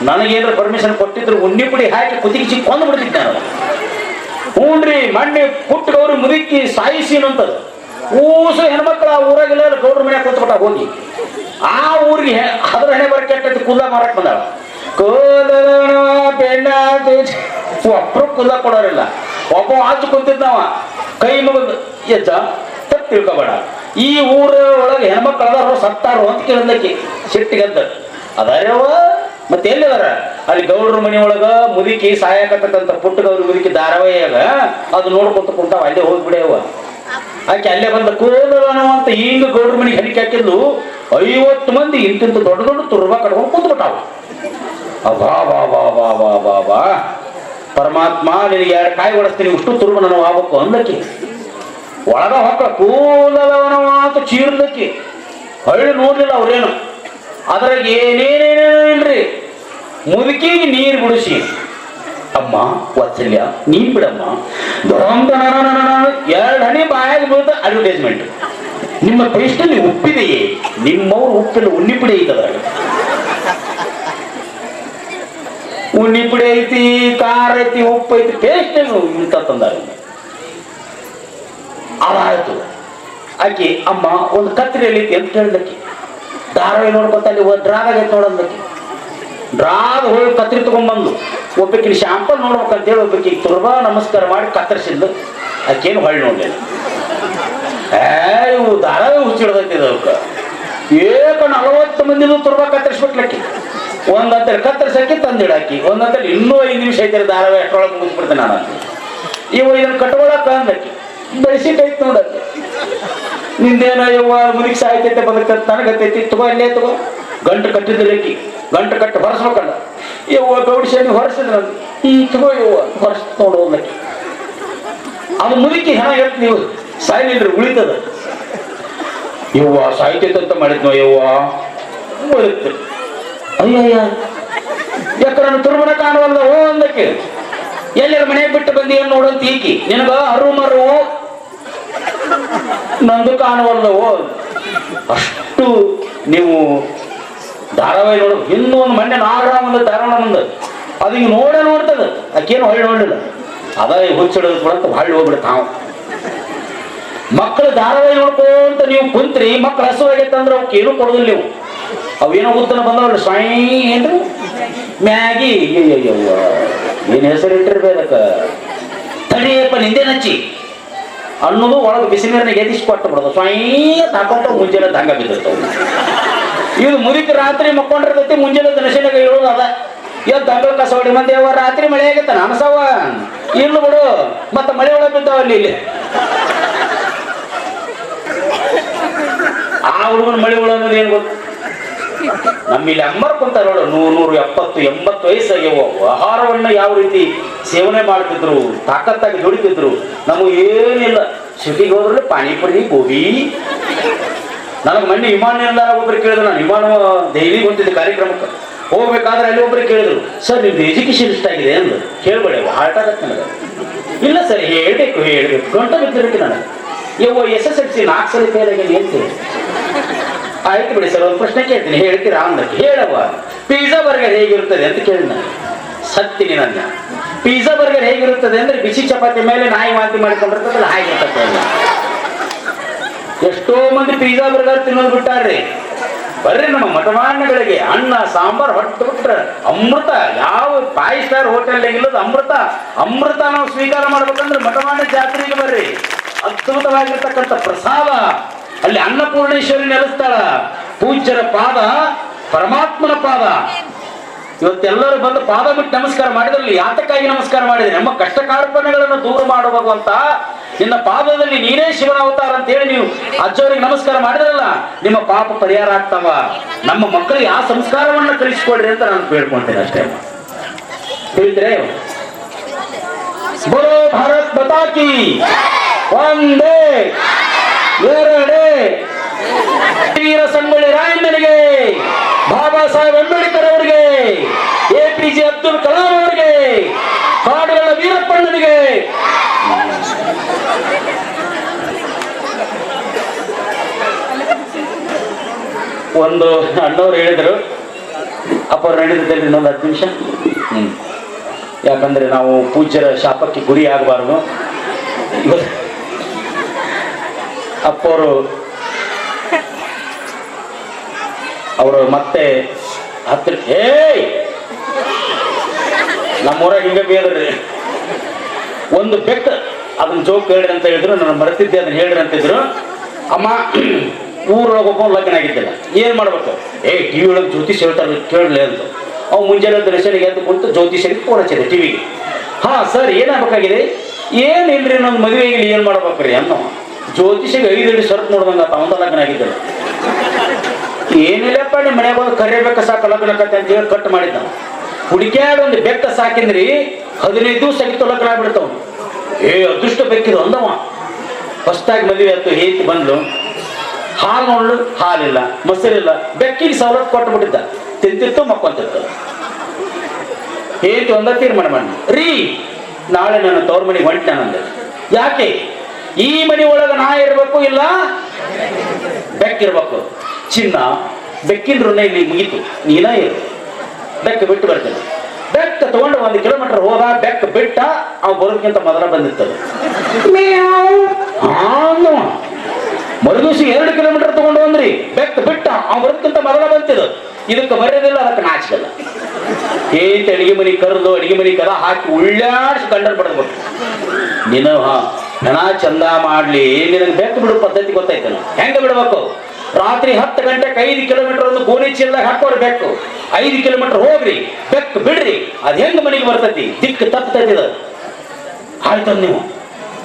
ನನಗೇನ್ರ ಪರ್ಮಿಷನ್ ಕೊಟ್ಟಿದ್ರು ಉಣ್ಣಿ ಪುಡಿ ಹಾಕಿ ಕುದಿಗಿಸಿ ಕೊಂದು ಬಿಡ್ತಿದ್ದೆ ನಾನು. ಹ್ಞೂನ್ರಿ, ಮೊನ್ನೆ ಪುಟ್ಟಗವ್ರಿ ಮುದುಕಿ ಸಾಯಿಸಿನಂತದ್ದು. ಊಸು ಹೆಣ್ಮಕ್ಳು ಆ ಊರಾಗೆಲ್ಲ ಗೌಡ್ರ ಮನ್ಯಾಗ ಕೂತ್ಬಿಟ್ಟ ಹೋಗಿ. ಆ ಊರಿಗೆ ಅದ್ರ ಹಣೆ ಬರ ಕೆಟ್ಟೈತಿ, ಕುಲ್ಲ ಮಾರಕ್ ಬಂದಾಳ. ಒಬ್ರು ಕುಲ್ಲ ಕೊಡೋರಿಲ್ಲ. ಒಬ್ಬ ಆಚು ಕುಂತಿದ್ನವ, ಕೈ ಮುಗಿದು ಎಜ್ಜ ತಪ್ಪು ತಿಳ್ಕೊಬೇಡ, ಈ ಊರ ಒಳಗೆ ಹೆಣ್ಮಕ್ಳು ಅದಾರೋ ಸತ್ತಾರೋ ಅಂತ ಕೇಳಿದ್ಲಕ್ಕಿ ಸಿಟ್ಟಿಗಂತ. ಅದಾರ್ಯವ ಮತ್ತೆ ಎಲ್ಲಿದಾರ? ಅಲ್ಲಿ ಗೌಡ್ರ ಮನಿ ಒಳಗ ಮುದುಕಿ ಸಾಯಕತ್ತಕ್ಕಂತ ಪುಟ್ಟಗವ್ರಿ ಮುದುಕಿ ಧಾರಾವಾಹಿಯಾಗ ಅದು ನೋಡ್ಕೊಂತ ಕುಂತಾವ. ಅಲ್ಲೇ ಹೋಗ್ಬಿಡ್ಯವ. ಆಕೆ ಅಲ್ಲೇ ಬಂದ ಕೋಲವನವ ಅಂತ ಹಿಂಗ ಗೌಡ್ರ ಮನೆಗೆ ಹರಿಕೆ ಹಾಕಿದ್ಲು. 50 ಮಂದಿ ಇಂತಿಂತ ದೊಡ್ಡ ದೊಡ್ಡ ತುರ್ಬಾ ಕಟ್ಕೊಂಡು ಕೂತ್ಬಿಟ್ಟಾವ. ಅಬಾ ಬಾ ಬಾ ಬಾ ಬಾ ಬಾ ಬಾ ಪರಮಾತ್ಮ, ನಿನಗೆ 2 ಕಾಯಿ ಹೊಡಿಸ್ತೀನಿ, ಇಷ್ಟು ತುರ್ಬ ನನಗೆ ಆಗ್ಬೇಕು ಅಂದಕ್ಕೆ. ಒಳಗ ಹೊಕ್ಕ ಕೂಲವನವ ಅಂತ ಚೀರ್ದಕ್ಕೆ. ಹಳ್ಳಿ ನೋಡ್ಲಿಲ್ಲ ಅವ್ರೇನು. ಅದ್ರಾಗ ಏನೇನೇನೇನ್ರಿ, ಮುದುಕಿಗೆ ನೀರು ಬಿಡಿಸಿ, ಅಮ್ಮ ವಾತ್ಸಲ್ಯ ನೀನ್ ಬಿಡಮ್ಮ, 2 ಹನಿ ಬಾಯಾಗಿ ಬೀಳ್ತ ಅಡ್ವರ್ಟೈಸ್ಮೆಂಟ್. ನಿಮ್ಮ ಟೇಸ್ಟಲ್ಲಿ ಉಪ್ಪಿದೆಯೇ? ನಿಮ್ಮವ್ರು ಉಪ್ಪಿಲ್ಲ, ಉಣ್ಣಿಪುಡಿ ಐತದ್ರಾಗ. ಉಣ್ಣಿಪುಡಿ ಐತಿ, ಖಾರ ಐತಿ, ಉಪ್ಪು ಐತಿ, ಟೇಸ್ಟ್ ಇಂತ ತಂದಾಗ ಅದಾಯ್ತು. ಆಕಿ ಅಮ್ಮ ಒಂದು ಕತ್ರಿಯಲ್ಲಿ ಐತಿ ಅಂತ ಕೇಳಿದಕ್ಕೆ. ಧಾರಾವಾಹಿ ನೋಡ್ಕೊತ ಅಲ್ಲಿ ಡ್ರಾದಾಗ ಐತಿ ನೋಡಂದಕ್ಕೆ. ಡ್ರಾಗ ಹೋಗಿ ಕತ್ರಿ ತಗೊಂಡ್ಬಂದು ಒಬ್ಬಕಿನ ಶಾಂಪಲ್ ನೋಡ್ಬೇಕಂತೇಳಿ ಒಬ್ಬಕಿಗೆ ತುರ್ಬಾ ನಮಸ್ಕಾರ ಮಾಡಿ ಕತ್ತರಿಸಿದ್ಲು. ಆಕೇನು ಹೊಳ್ಳಿ ನೋಡ್ಲಿಲ್ಲ. ಇವು ಧಾರಾವಾಹಿ ಹುಚ್ಚಿಡ್ದೈತಿ ಅದಕ್ಕೆ. 40 ಮಂದಿನೂ ತುರ್ಬಾ ಕತ್ತರಿಸ್ಬಿಟ್ಲಕ್ಕಿ. ಒಂದಂತೇಳಿ ಕತ್ತರಿಸಕ್ಕೆ ತಂದಿಡಾಕಿ, ಒಂದಂತೇಳಿ ಇನ್ನೂ 5 ನಿಮಿಷ ಐತೆ ಧಾರಾವಾಹಿ ಅಷ್ಟೊಳಗೆ ಮುಗಿಸ್ಬಿಡ್ತೇನೆ ನಾನು ಅಂತ. ಇವು ಇದನ್ನು ಕಟ್ಕೊಳಕ್ಕ ಅಂದಕ್ಕೆ ಬೆಳೆಸಿಟ್ಟೈತಿ ನೋಡಕ್ಕೆ. ನಿಂದೇನ ಯವ್ವ ಮುದುಕಿ ಸಾಯ್ತೈತೆ ಬದುಕಂತ ನನಗತ್ತೈತಿ ತಗೋ ಅಲ್ಲೇ ತಗೋ ಗಂಟು ಕಟ್ಟಿದ್ದಲಕ್ಕಿ ಗಂಟು ಕಟ್ಟಿ ಹೊರಸ್ಬೇಕಲ್ಲ ಯವ್ವ ಗೌಡಿಶಾನಿ ಹೊರಸಿದ್ರ ಈ ತಗೋ ಯವ್ವ ಹೊರಸ್ ನೋಡೋದಕ್ಕೆ ಅದು ಮುದುಕಿ ಹಣ ಹೇಳ್ತ ನೀವು ಸಾಯ್ಲಿಲ್ರಿ ಉಳಿತದ ಯವ್ವ ಸಾಯ್ತೈತೆ ಅಂತ ಮಾಡಿದ್ನೋ ಯವ್ವ ಬದುಕ್ತ ಅಯ್ಯಯ್ಯ ಯಾಕಂದ್ರೆ ನಾನು ತುರ್ಮನ ಕಾಣುವಲ್ಲ ಓ ಅಂದಕ್ಕೆ ಎಲ್ಲರ ಮನೆ ಬಿಟ್ಟು ಬಂದಿ ಏನು ನೋಡಂತ ಈಕಿ ನಿನಗ ಅರು ಮರು ನಂದು ಕಾಣುವಲ್ಲವೋ ಅಷ್ಟು ನೀವು ಧಾರಾವಾಹಿ ನೋಡು ಇನ್ನೂ ಒಂದು ಮೊನ್ನೆ ನಾಗರ ಒಂದು ಧಾರಾವಾಹಿ ಒಂದು ಅದು ಹಿಂಗೆ ನೋಡ್ತದ ಆಕೇನು ಹೊಳ್ಳಿ ನೋಡಲಿಲ್ಲ ಅದ ಹುಚ್ಚಿಡೋದು ಬಿಡಂತ ಹೊಳ್ಳಿ ಹೋಗ್ಬಿಡುತ್ತೆ ನಾವು ಮಕ್ಕಳು ಧಾರಾವಾಹಿ ನೋಡ್ಕೊಂತ ನೀವು ಕುಂತ್ರಿ ಮಕ್ಕಳು ಹಸುವಾಗೈತೆ ಅಂದ್ರೆ ಅವಕ್ಕೆ ಏನೂ ಕೊಡೋದಿಲ್ಲ ನೀವು ಅವೇನೋ ಉದ್ದನ ಬಂದವಲ್ಲ ಸ್ವೈ ಏನ್ರಿ ಮ್ಯಾಗಿ ಅಯ್ಯಯ್ಯವ್ವ ಏನು ಹೆಸರು ಇಟ್ಟಿರ್ಬೇಕ ತಡಿಯಪ್ಪ ನಿಂದೆ ನಚ್ಚಿ ಅನ್ನೋದು ಒಳಗೆ ಬಿಸಿನೀರನ್ನ ಎದಿಸಿ ಕೊಟ್ಟು ಬಿಡೋದು ಸ್ವೈ ಹಾಕೊಂತ ಮುಂಜಾನೆ ದಂಗ ಬಿದ್ದಿರ್ತಾವ ಇದು ಮುದುಕಿ ರಾತ್ರಿ ಮಕ್ಕೊಂಡಿರ್ತೈತಿ ಮುಂಜಾನೆ ದನಶನಾಗ ಹೇಳೋದು ಅದ ಇವತ್ತು ದಂಗಲ್ ಕಸ ಹೊಡಿ ಮಂದಿ ಯಾವ ರಾತ್ರಿ ಮಳೆ ಆಗತ್ತ ಅನಸವ ಇಲ್ಲ ಬಿಡು ಮತ್ತೆ ಮಳೆ ಒಳಗೆ ಬಿದ್ದಾವ ಇಲ್ಲಿ ಆ ಹುಡುಗನ ಮಳೆ ಒಳ ಅನ್ನೋದು ಏನು ಗೊತ್ತು ನಮ್ಮಿಲ್ಲಿ ಅಮ್ಮರ್ ಕುಂತಾರ ನೋಡು 170-80 ವಯಸ್ಸಾಗ್ಯವ ಆಹಾರವನ್ನ ಯಾವ ರೀತಿ ಸೇವನೆ ಮಾಡ್ತಿದ್ರು ತಾಕತ್ತಾಗಿ ದುಡಿತಿದ್ರು ನಮಗೆ ಏನಿಲ್ಲ ಸಿಟಿಗೆ ಹೋದ್ರೆ ಪಾನಿಪುರಿ ಗೋಬಿ ನನಗೆ ಮೊನ್ನೆ ವಿಮಾನ ನಿಲ್ದಾಣ ಒಬ್ಬರು ಕೇಳಿದ್ರು ನಾನು ವಿಮಾನ ದೆಹಲಿ ಹೊಂಟಿದ್ದೆ ಕಾರ್ಯಕ್ರಮಕ್ಕೆ ಹೋಗ್ಬೇಕಾದ್ರೆ ಅಲ್ಲಿ ಒಬ್ಬರು ಕೇಳಿದ್ರು ಸರ್ ನಿಮ್ದು ಎಜುಕೇಶನ್ ಇಷ್ಟಾಗಿದೆ ಅಂದ್ರು ಕೇಳ್ಬೇಡ ಹಾರ್ಟ್ ಆಗತ್ತೆ ನನಗೆ ಇಲ್ಲ ಸರ್ ಹೇಳ್ಬೇಕು ಗಂಟ ಬಿದ್ದಿರಕ್ಕೆ ನನಗೆ ಇವು SSLC 4 ಸಲ ಫೇಲ್ ಆಗಿ ಹೇಳ್ತೀನಿ ಆಯ್ತು ಬಿಡಿ ಸರ್ ಒಂದು ಪ್ರಶ್ನೆ ಕೇಳ್ತೀನಿ ಹೇಳ್ತೀರಾ ಅಂದಕ್ಕೆ ಹೇಳವ್ವ ಪಿಜ್ಜಾ ಬರ್ಗರ್ ಹೇಗಿರುತ್ತದೆ ಅಂತ ಕೇಳಿ ನಾನು ಸತ್ತೀನಿ ನನ್ನ ಪಿಜ್ಜಾ ಬರ್ಗರ್ ಹೇಗಿರುತ್ತದೆ ಅಂದ್ರೆ ಬಿಸಿ ಚಪಾತಿ ಮೇಲೆ ನಾಯಿ ವಾಂತಿ ಮಾಡಿಕೊಂಡಿರ್ತದಲ್ಲ ಹಾಗಿರ್ತದೆ ಎಷ್ಟೋ ಮಂದಿ ಪಿಜ್ಜಾ ಬರ್ಗರ್ ತಿನ್ನೋದು ಬಿಟ್ಟಾರ್ರಿ ಬರ್ರಿ ನಮ್ಮ ಮಠಮಾನ್ಯಗಳಿಗೆ ಅನ್ನ ಸಾಂಬಾರ್ ಹೊಟ್ಟು ಬಿಟ್ರ ಅಮೃತ ಯಾವ 5 ಸ್ಟಾರ್ ಹೋಟೆಲ್ ಇಲ್ಲದ ಅಮೃತ ನಾವು ಸ್ವೀಕಾರ ಮಾಡ್ಬೇಕಂದ್ರೆ ಮಠಮಾನ್ಯ ಜಾತ್ರೆಗೆ ಬರ್ರಿ ಅದ್ಭುತವಾಗಿರ್ತಕ್ಕಂಥ ಪ್ರಸಾದ ಅಲ್ಲಿ ಅನ್ನಪೂರ್ಣೇಶ್ವರಿ ನೆಲೆಸ್ತಾಳ ಪೂಜ್ಯರ ಪಾದ ಪರಮಾತ್ಮನ ಪಾದ ಇವತ್ತೆಲ್ಲರೂ ಬಂದು ಪಾದ ಬಿಟ್ಟು ನಮಸ್ಕಾರ ಮಾಡಿದ್ರಲ್ಲಿ ಯಾತಕ್ಕಾಗಿ ನಮಸ್ಕಾರ ಮಾಡಿದ್ರೆ ನಮ್ಮ ಕಷ್ಟ ಕಾರ್ಪಣ್ಯಗಳನ್ನು ದೂರ ಮಾಡುವಂತ ನಿನ್ನ ಪಾದದಲ್ಲಿ ನೀನೇ ಶಿವನ ಅವತಾರ ಅಂತ ಹೇಳಿ ನೀವು ಅಜ್ಜವರಿಗೆ ನಮಸ್ಕಾರ ಮಾಡಿದ್ರಲ್ಲ ನಿಮ್ಮ ಪಾಪ ಪರಿಹಾರ ಆಗ್ತಾವ ನಮ್ಮ ಮಕ್ಕಳಿಗೆ ಆ ಸಂಸ್ಕಾರವನ್ನ ಕಲಿಸಿಕೊಡ್ರಿ ಅಂತ ನಾನು ಬೇಡ್ಕೊಳ್ತೇನೆ ಅಷ್ಟೇ ತಿಳಿದ್ರೆ ಬೋಲೋ ಭಾರತ್ ಮಾತಾ ಕಿ ಒಂದೇ ಎರಡೇ ವೀರ ಸಂಗೊಳ್ಳಿ ರಾಯಣ್ಣನಿಗೆ ಬಾಬಾ ಸಾಹೇಬ್ ಅಂಬೇಡ್ಕರ್ ಅವರಿಗೆ APJ ಅಬ್ದುಲ್ ಕಲಾಂ ಅವರಿಗೆ ಕಾಡುಗಳ ವೀರಪ್ಪಣ್ಣನಿಗೆ ಒಂದು ಅಣ್ಣವ್ರು ಹೇಳಿದರು ಅಪ್ಪವ್ರು ನಡೆದಿದ್ದಲ್ಲಿ ಇನ್ನೊಂದು 10 ನಿಮಿಷ ಯಾಕಂದ್ರೆ ನಾವು ಪೂಜ್ಯರ ಶಾಪಕ್ಕೆ ಗುರಿ ಆಗಬಾರ್ದು ಅಪ್ಪವರು ಅವರು ಮತ್ತೆ ಹತ್ತಿರ ನಮ್ಮೂರಾಗ ಹಿಂಗ ಬೇದ್ರಿ ಒಂದು ಬೆಕ್ಕ ಅದನ್ನ ಜೋಕ್ ಹೇಳ್ರಿ ಅಂತ ಹೇಳಿದ್ರು ನಾನು ಮರೆತಿದ್ದೆ ಅದನ್ನ ಹೇಳ್ರಿ ಅಂತಿದ್ರು ಅಮ್ಮ ಊರೊಳಗೆ ಒಬ್ಬ ಲಗ್ನ ಆಗಿದ್ದಿಲ್ಲ ಏನ್ ಮಾಡ್ಬೇಕು ಟಿವಿ ಒಳಗೆ ಜ್ಯೋತಿಷ್ ಹೇಳ್ತಾರೆ ಕೇಳಲಿ ಅಂತ ಅವ್ ಮುಂಜಾನೆ ದರ್ಶನಿಗೆ ಎದ್ದು ಕುಂತು ಜ್ಯೋತಿಷರಿಗೆ ಫೋನ್ ಹಚ್ಚಿದೆ ಟಿವಿಗೆ ಹಾ ಸರ್ ಏನಾಗಬೇಕಾಗಿದೆ ಏನಿಲ್ರಿ ನನ್ನ ಮದುವೆಗೆ ಏನ್ ಮಾಡ್ಬೇಕ್ರಿ ಅನ್ನೋ ಜ್ಯೋತಿಷಿಗೆ 5 ಅಡಿ ಸರ್ಪ್ ನೋಡ್ದಂಗ ಅವಂದ ಲಗ್ನ ಆಗಿದ್ದರು ಏನಿಲ್ಲಪ್ಪ ನಿಮ್ಮ ಮನೆಯಾಗ ಒಂದು ಕರಿಬೇಕ ಸಾಕು ಲಗ್ನಕತ್ತೆ ಅಂತ ಹೇಳಿ ಕಟ್ ಮಾಡಿದ್ದ ಹುಡುಕ್ಯಾಡ ಒಂದು ಬೆಕ್ಕ ಸಾಕಿದ್ರಿ 15 ದಿವಸ ಆಗಿತ್ತು ಲಗ್ನ ಆಗ್ಬಿಡ್ತಾವ ಅದೃಷ್ಟ ಬೆಕ್ಕಿದು ಅಂದವ ಫಸ್ಟಾಗಿ ಮದುವೆ ಆಯ್ತು ಹೇತಿ ಬಂದ್ಲು ಹಾಲು ನೋಡ್ಲು ಹಾಲಿಲ್ಲ ಮೊಸರಿಲ್ಲ ಬೆಕ್ಕಿಗೆ ಸವಲತ್ತು ಕೊಟ್ಟು ಬಿಟ್ಟಿದ್ದ ತಿಂತಿತ್ತು ಮಕ್ಕೊಂತಿತ್ತು ಹೇತಿ ಒಂದ ತೀರ್ಮಾನ ಮಾಡಿ ರೀ ನಾಳೆ ನನ್ನ ತವ್ರ ಮನೆಗೆ ಹೊಂಟ ನಂದೆ ಯಾಕೆ ಈ ಮನೆ ಒಳಗ ನಾ ಇರ್ಬೇಕು ಇಲ್ಲ ಬೆಕ್ಕಿರ್ಬೇಕು ಚಿನ್ನ ಬೆಕ್ಕಿನ ಋಣ ಇಲ್ಲಿ ಮುಗೀತು ನೀನ ಇರು ಬೆಕ್ಕ ಬಿಟ್ಟು ಬರ್ತೇನೆ ಬೆಕ್ಕ ತಗೊಂಡು 1 ಕಿಲೋಮೀಟರ್ ಹೋದ ಬೆಕ್ಕ ಬಿಟ್ಟ ಅವ್ ಬರೋದಕ್ಕಿಂತ ಮೊದಲ ಬಂದಿರ್ತದೆ ಮರುದಿವ್ಸ 2 ಕಿಲೋಮೀಟರ್ ತಗೊಂಡು ಬಂದ್ರಿ ಬೆಕ್ಕ ಬಿಟ್ಟ ಅವ್ ಬರೋದಕ್ಕಿಂತ ಮೊದಲ ಬಂತಿದ್ದು ಇದಕ್ಕೆ ಬರೆಯೋದಿಲ್ಲ ಅದಕ್ಕೆ ನಾಚಿಕಲ್ಲ ಏತ್ ಅಡಿಗೆ ಮನೆ ಕರೆದು ಅಡಿಗೆ ಮನೆ ಕದ ಹಾಕಿ ಉಳ್ಳಾಡಿಸಿ ಕಂಡರ್ ಪಡೆದ್ಬಿಟ್ಟು ನೀನು ಹಣ ಚಂದ ಮಾಡ್ಲಿ ನಿನಗೆ ಬೆಕ್ಕ ಬಿಡೋ ಪದ್ಧತಿ ಗೊತ್ತಾಯ್ತೇನ ಹೆಂಗ ಬಿಡ್ಬೇಕು ರಾತ್ರಿ 10 ಗಂಟೆಗೆ 5 ಕಿಲೋಮೀಟರ್ ಒಂದು ಗೋಣಿ ಚೀಲದಾಗ ಹಾಕೋರು ಬೆಕ್ಕು 5 ಕಿಲೋಮೀಟರ್ ಹೋಗ್ರಿ ಬೆಕ್ಕು ಬಿಡ್ರಿ ಅದ್ ಹೆಂಗ ಮನೆಗೆ ಬರ್ತೈತಿ ದಿಕ್ಕು ತಪ್ಪತೈತಿ ಆಯ್ತದ ನೀವು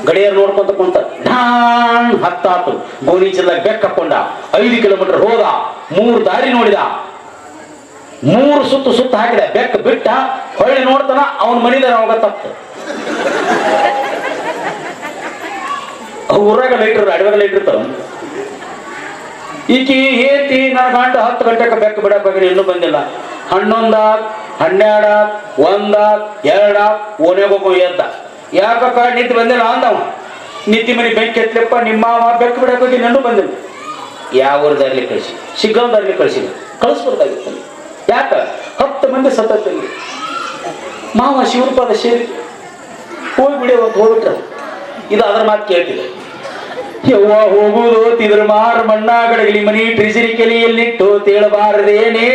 ಗಡಿಯಾರ ನೋಡ್ಕೊಂತ ಕುಂತ ಢಾನ್ ಹತ್ತಾತು. ಗೋಣಿ ಚೀಲದಾಗ ಬೆಕ್ಕ ಹಾಕೊಂಡ 5 ಕಿಲೋಮೀಟರ್ ಹೋದ. 3 ದಾರಿ ನೋಡಿದ, 3 ಸುತ್ತ ಹಾಕಿದ. ಬೆಕ್ಕ ಬಿಟ್ಟ, ಹೊಳ್ಳಿ ನೋಡ್ತಾನ, ಅವನ ಮನಿದ ಅವಾಗ ತಪ್ಪ. ಊರಾಗ ಲೈಟ್ ಅಡವಾಗ ಲೈಟ್ ಇರ್ತಾವ. ಈಕಿ ಏತಿ ನನ್ನ ಗಂಟ 10 ಗಂಟೆಗೆ ಬೆಕ್ಕ ಬಿಡಕ್ಕೆ ಇನ್ನೂ ಬಂದಿಲ್ಲ. 11 12 1 2 ಓನೆಗೊಬ್ಬ ಎದ್ದ. ಯಾಕಕ್ಕ ನಿಂತು ಬಂದಿಲ್ಲ ಅಂದವ. ನಿತ್ತಿ ಮನೆ ಬೆಂಕಿ ಎತ್ತಲಪ್ಪ, ನಿಮ್ಮ ಮಾವ ಬೆಕ್ಕ ಬಿಡಕ್ಕೆ ಹೋಗಿ ಇನ್ನೂ ಬಂದಿಲ್ಲ. ಯಾವ ಊರದಲ್ಲಿ ಕಳಿಸಿ, ಶಿಗ್ಗಾಂವದಲ್ಲಿ ಕಳಿಸಿಲ್ಲ, ಕಳಿಸ್ಬೋದಾಗಿತ್ತು. ಯಾಕ 10 ಮಂದಿ ಸತ್ತಲ್ಲಿ ಮಾವ ಶಿವಪಾದ ಸೇರಿ ಹೋಗಿ ಬಿಡಿ ಅವತ್ತು ಹೋಗ್ಬಿಟ್ರ. ಇದು ಅದರ ಮಾತು ಕೇಳ್ತಿದೆ. ಯವ್ವ ಹೋಗುವುದು ತಿದ್ರ ಮಾರ ಮಣ್ಣಾಗಡಗಲಿ ಮನಿ ಟ್ರಿಜರಿ ಕೆಲಿಯಲ್ಲಿಟ್ಟು ತೇಳಬಾರದೇನೇ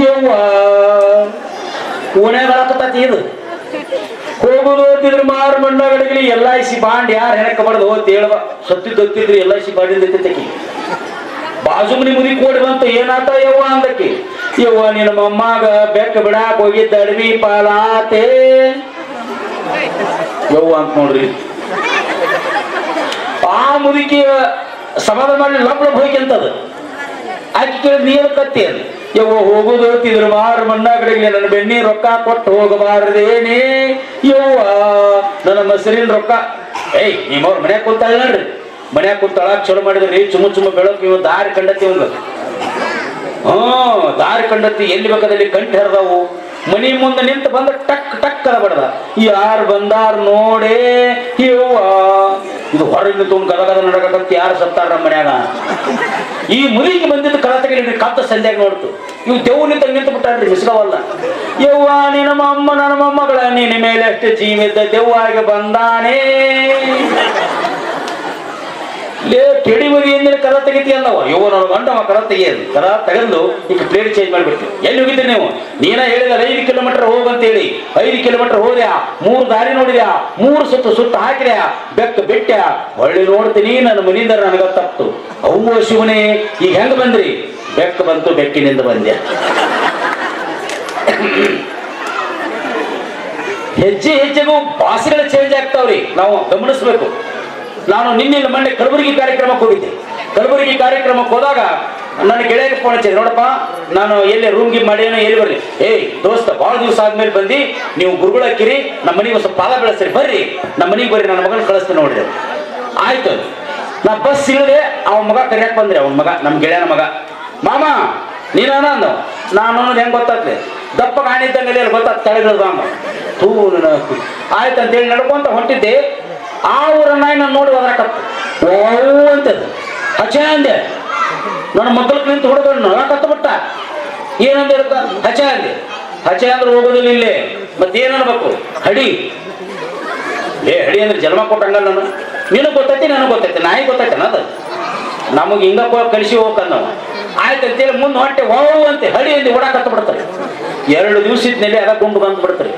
ಯವ್ವ ಓಣೆಗಳಾಕತ್ತಿ. ಇದು ಹೋಗುದು ತಿದ್ರ ಮಾರ ಮಣ್ಣಾಗಡಗಲಿ LIC ಬಾಂಡ್ ಯಾರು ಹೆಣಕ ಬಡದು ತೇಳವ ಸತ್ತಿದ್ದೊತ್ತಿದ್ರಿ LIC ಬಾಂಡಿಂದ ತೆಕ್ಕಿ ಬಾಜು ಮನಿ ಮುದಿ ಕೋಡಿ ಬಂತು. ಏನಾತ ಯವ್ವ ಅಂದಕ್ಕೆ, ಯವ್ವ ನಿನ್ನ ಮೊಮ್ಮಗ ಬೆಕ್ಕ ಬಿಡಾಕ್ ಹೋಗಿದ್ದ ಅಡವಿ ಪಾಲಾತೆ ಯವ್ವ ಅಂತ ನೋಡ್ರಿ. ಆ ಮುದುಕಿ ಸಮಾಧಾನ ಮಾಡಿ ಲಬ್ ಹೋಯ್ಕಂತದ. ಆಕೆ ಕೇಳಿದ್ ನೀರು ಕತ್ತಿ ಅದು. ಯವ್ವ ಹೋಗುದು ತಿದ್ರ ಮಾರ ಮಣ್ಣಾಗಡೆಗೆ ನನ್ನ ಬೆಣ್ಣಿ ರೊಕ್ಕ ಕೊಟ್ಟು ಹೋಗಬಾರದೇನೇ ಯವ್ವ ನನ್ನ ಮೊಸರಿನ ರೊಕ್ಕ. ಏಯ್ ನಿಮ್ಮವ್ರ ಮನ್ಯಾಗ ಕೂತಾಳ ನೋಡ್ರಿ, ಮನ್ಯಾಗ ಕೂತಾಳ ಚಲೋ ಮಾಡಿದ್ರಿ. ಚುಮ್ಮ ಬೆಳಕು ಇವ್ ದಾರಿ ಕಂಡತಿ ಒಂದು. ದಾರಿ ಕಂಡತಿ ಎಲ್ಲಿ ಬೇಕಾದಲ್ಲಿ ಕಂಠ ಹರಿದವು. ಮನಿ ಮುಂದೆ ನಿಂತು ಬಂದ ಟಕ್ ಟಕ್ ಅದ ಬಡದ. ಯಾರು ಬಂದಾರ ನೋಡೇ ಯವ್ವ. ಇದು ಹೊರಗಿನ ತುಂಬ ಗದಗದ ನಡಕಂತ ಯಾರು ಸತ್ತಾರ ನಮ್ಮ ಮನ್ಯಾಗ. ಈ ಮುರಿಗೆ ಬಂದಿದ್ದು ಕದ ತೆಗಿ ಕತ್ತ ಸಂಧ್ಯಾಗ ನೋಡ್ತು. ಇವು ದೇವ್ ನಿಂತು ಬಿಟ್ಟಾರ್ರಿ ಮಿಸ್ಗವಲ್ಲ. ಯವ್ವ ನಿನ್ನ ಅಮ್ಮ ನನ್ನ ಮೊಮ್ಮಗಳ ನಿನ್ನ ಮೇಲೆ ಅಷ್ಟು ಜೀವಿದ್ದ ದೆವ್ವಾಗಿ ಬಂದಾನೇ ಲೇ ಕೆಡಿ ಮರಿ ಎಂದಿನ ಕದ ತೆಗಿತಿ ಅಂದವ. ಇವ ನನ್ನ ಗಂಡವ ಕದ ತೆಗಿಯೋದು. ಕದ ತೆಗೆದು ಈಗ ಪ್ಲೇಟ್ ಚೇಂಜ್ ಮಾಡಿಬಿಟ್ಟು. ಎಲ್ಲಿ ಹೋಗಿದ್ರಿ ನೀವು? ನೀನ ಹೇಳಿದ 5 ಕಿಲೋಮೀಟರ್ ಹೋಗಂತೇಳಿ 5 ಕಿಲೋಮೀಟರ್ ಹೋದ್ಯಾ, 3 ದಾರಿ ನೋಡಿದ್ಯಾ, 3 ಸುತ್ತ ಹಾಕಿದ್ಯಾ, ಬೆಕ್ಕ ಬಿಟ್ಟ್ಯಾ. ಹೊಳ್ಳಿ ನೋಡ್ತೀನಿ ನನ್ನ ಮನಿಯಿಂದ ನನಗ ತಪ್ಪು. ಅವ್ವ ಶಿವನೇ ಈಗ ಹೆಂಗ ಬಂದ್ರಿ? ಬೆಕ್ಕ ಬಂತು, ಬೆಕ್ಕಿನಿಂದ ಬಂದ್ಯಾ. ಹೆಜ್ಜೆ ಹೆಜ್ಜೆಗೂ ಭಾಷೆಗಳು ಚೇಂಜ್ ಆಗ್ತಾವ್ರಿ, ನಾವು ಗಮನಿಸ್ಬೇಕು. ನಾನು ನಿನ್ನೆ ಮೊನ್ನೆ ಕಲಬುರಗಿ ಕಾರ್ಯಕ್ರಮಕ್ಕೆ ಹೋಗಿದ್ದೆ. ಕಲಬುರಗಿ ಕಾರ್ಯಕ್ರಮಕ್ಕೆ ಹೋದಾಗ ನನ್ನ ಗೆಳೆಯಗೆ ಫೋನ್ ಹಚ್ಚಿದೆ. ನೋಡಪ್ಪ ನಾನು ಎಲ್ಲಿ ರೂಮ್ ಗಿಮ್ ಮಾಡಿ ಎಲ್ಲಿ ಬರ್ರಿ. ಏಯ್ ದೋಸ್ತ, ಭಾಳ ದಿವಸ ಆದ್ಮೇಲೆ ಬಂದು ನೀವು ಗುರುಗಳಾಕಿರಿ, ನಮ್ಮ ಮನೆಗೆ ಸ್ವಲ್ಪ ಪಾದ ಬೆಳೆಸ್ರಿ, ಬರ್ರಿ ನಮ್ಮ ಮನೆಗೆ ಬರ್ರಿ, ನನ್ನ ಮಗನ ಕಳಿಸ್ತೀನಿ ನೋಡ್ರಿ. ಆಯ್ತು, ನಾ ಬಸ್ ಇಳಿದೆ. ಅವನ ಮಗ ಕರಿಯಾಕ್ ಬಂದ್ರಿ. ಅವನ ಮಗ ನಮ್ಮ ಗೆಳೆಯನ ಮಗ. ಮಾಮ ನೀನ ಅಂದ. ನಾನು ಹೆಂಗೆ ಗೊತ್ತಾಗ್ತದೆ, ದಪ್ಪ ಕಾಣಿದ್ದಂಗೆ ಅಲ್ಲಿ ಗೊತ್ತಾಗ್ತ ತಡೆಗಳದ ಅಮ್ಮ ತೂ. ಆಯ್ತು ಅಂತೇಳಿ ನಡ್ಕೊಂತ ಹೊಂಟಿದ್ದೆ. ಆ ಊರ ನಾಯಿ ನಾನು ನೋಡಿ ಹೋದ್ರಕತ್ತ ಅಂತದ ಹಚ್ಚ ಅಂದೆ. ನನ್ನ ಮಕ್ಕಳಿಗೆ ನಿಂತು ಹುಡುಗರು ಕತ್ತಬಿಟ್ಟ. ಏನಂದ ಹಚ್ಚ ಅಂದೆ. ಹಚ್ಚ ಅಂದ್ರೆ ಹೋಗೋದಿಲ್ಲ ಇಲ್ಲೇ, ಮತ್ತೇನು ಅನ್ಬೇಕು? ಹಡಿ. ಹಡಿ ಅಂದ್ರೆ ಜನ್ಮ ಕೊಟ್ಟಂಗಲ್ಲ. ನಾನು ನಿನಗೆ ಗೊತ್ತೈತಿ, ನನಗೆ ಗೊತ್ತೈತಿ, ನಾಯಿ ಗೊತ್ತೈತೆ ಅದು. ನಮಗೆ ಹಿಂಗ ಕಳಿಸಿ ಹೋಗ್ಕಂದ ನಾವು. ಆಯ್ತು ಅಂತೇಳಿ ಮುಂದೆ ಹೊಂಟೆ ಹೋವು ಅಂತೆ ಹಡಿ ಅಂದು ಓಡಾಕತ್ತ ಬಿಡ್ತಾರೆ. 2 ದಿವಸ ಇದ್ಮೇಲೆ ಅದ ಗುಂಡು ಬಂದು ಬಿಡ್ತಾರೆ.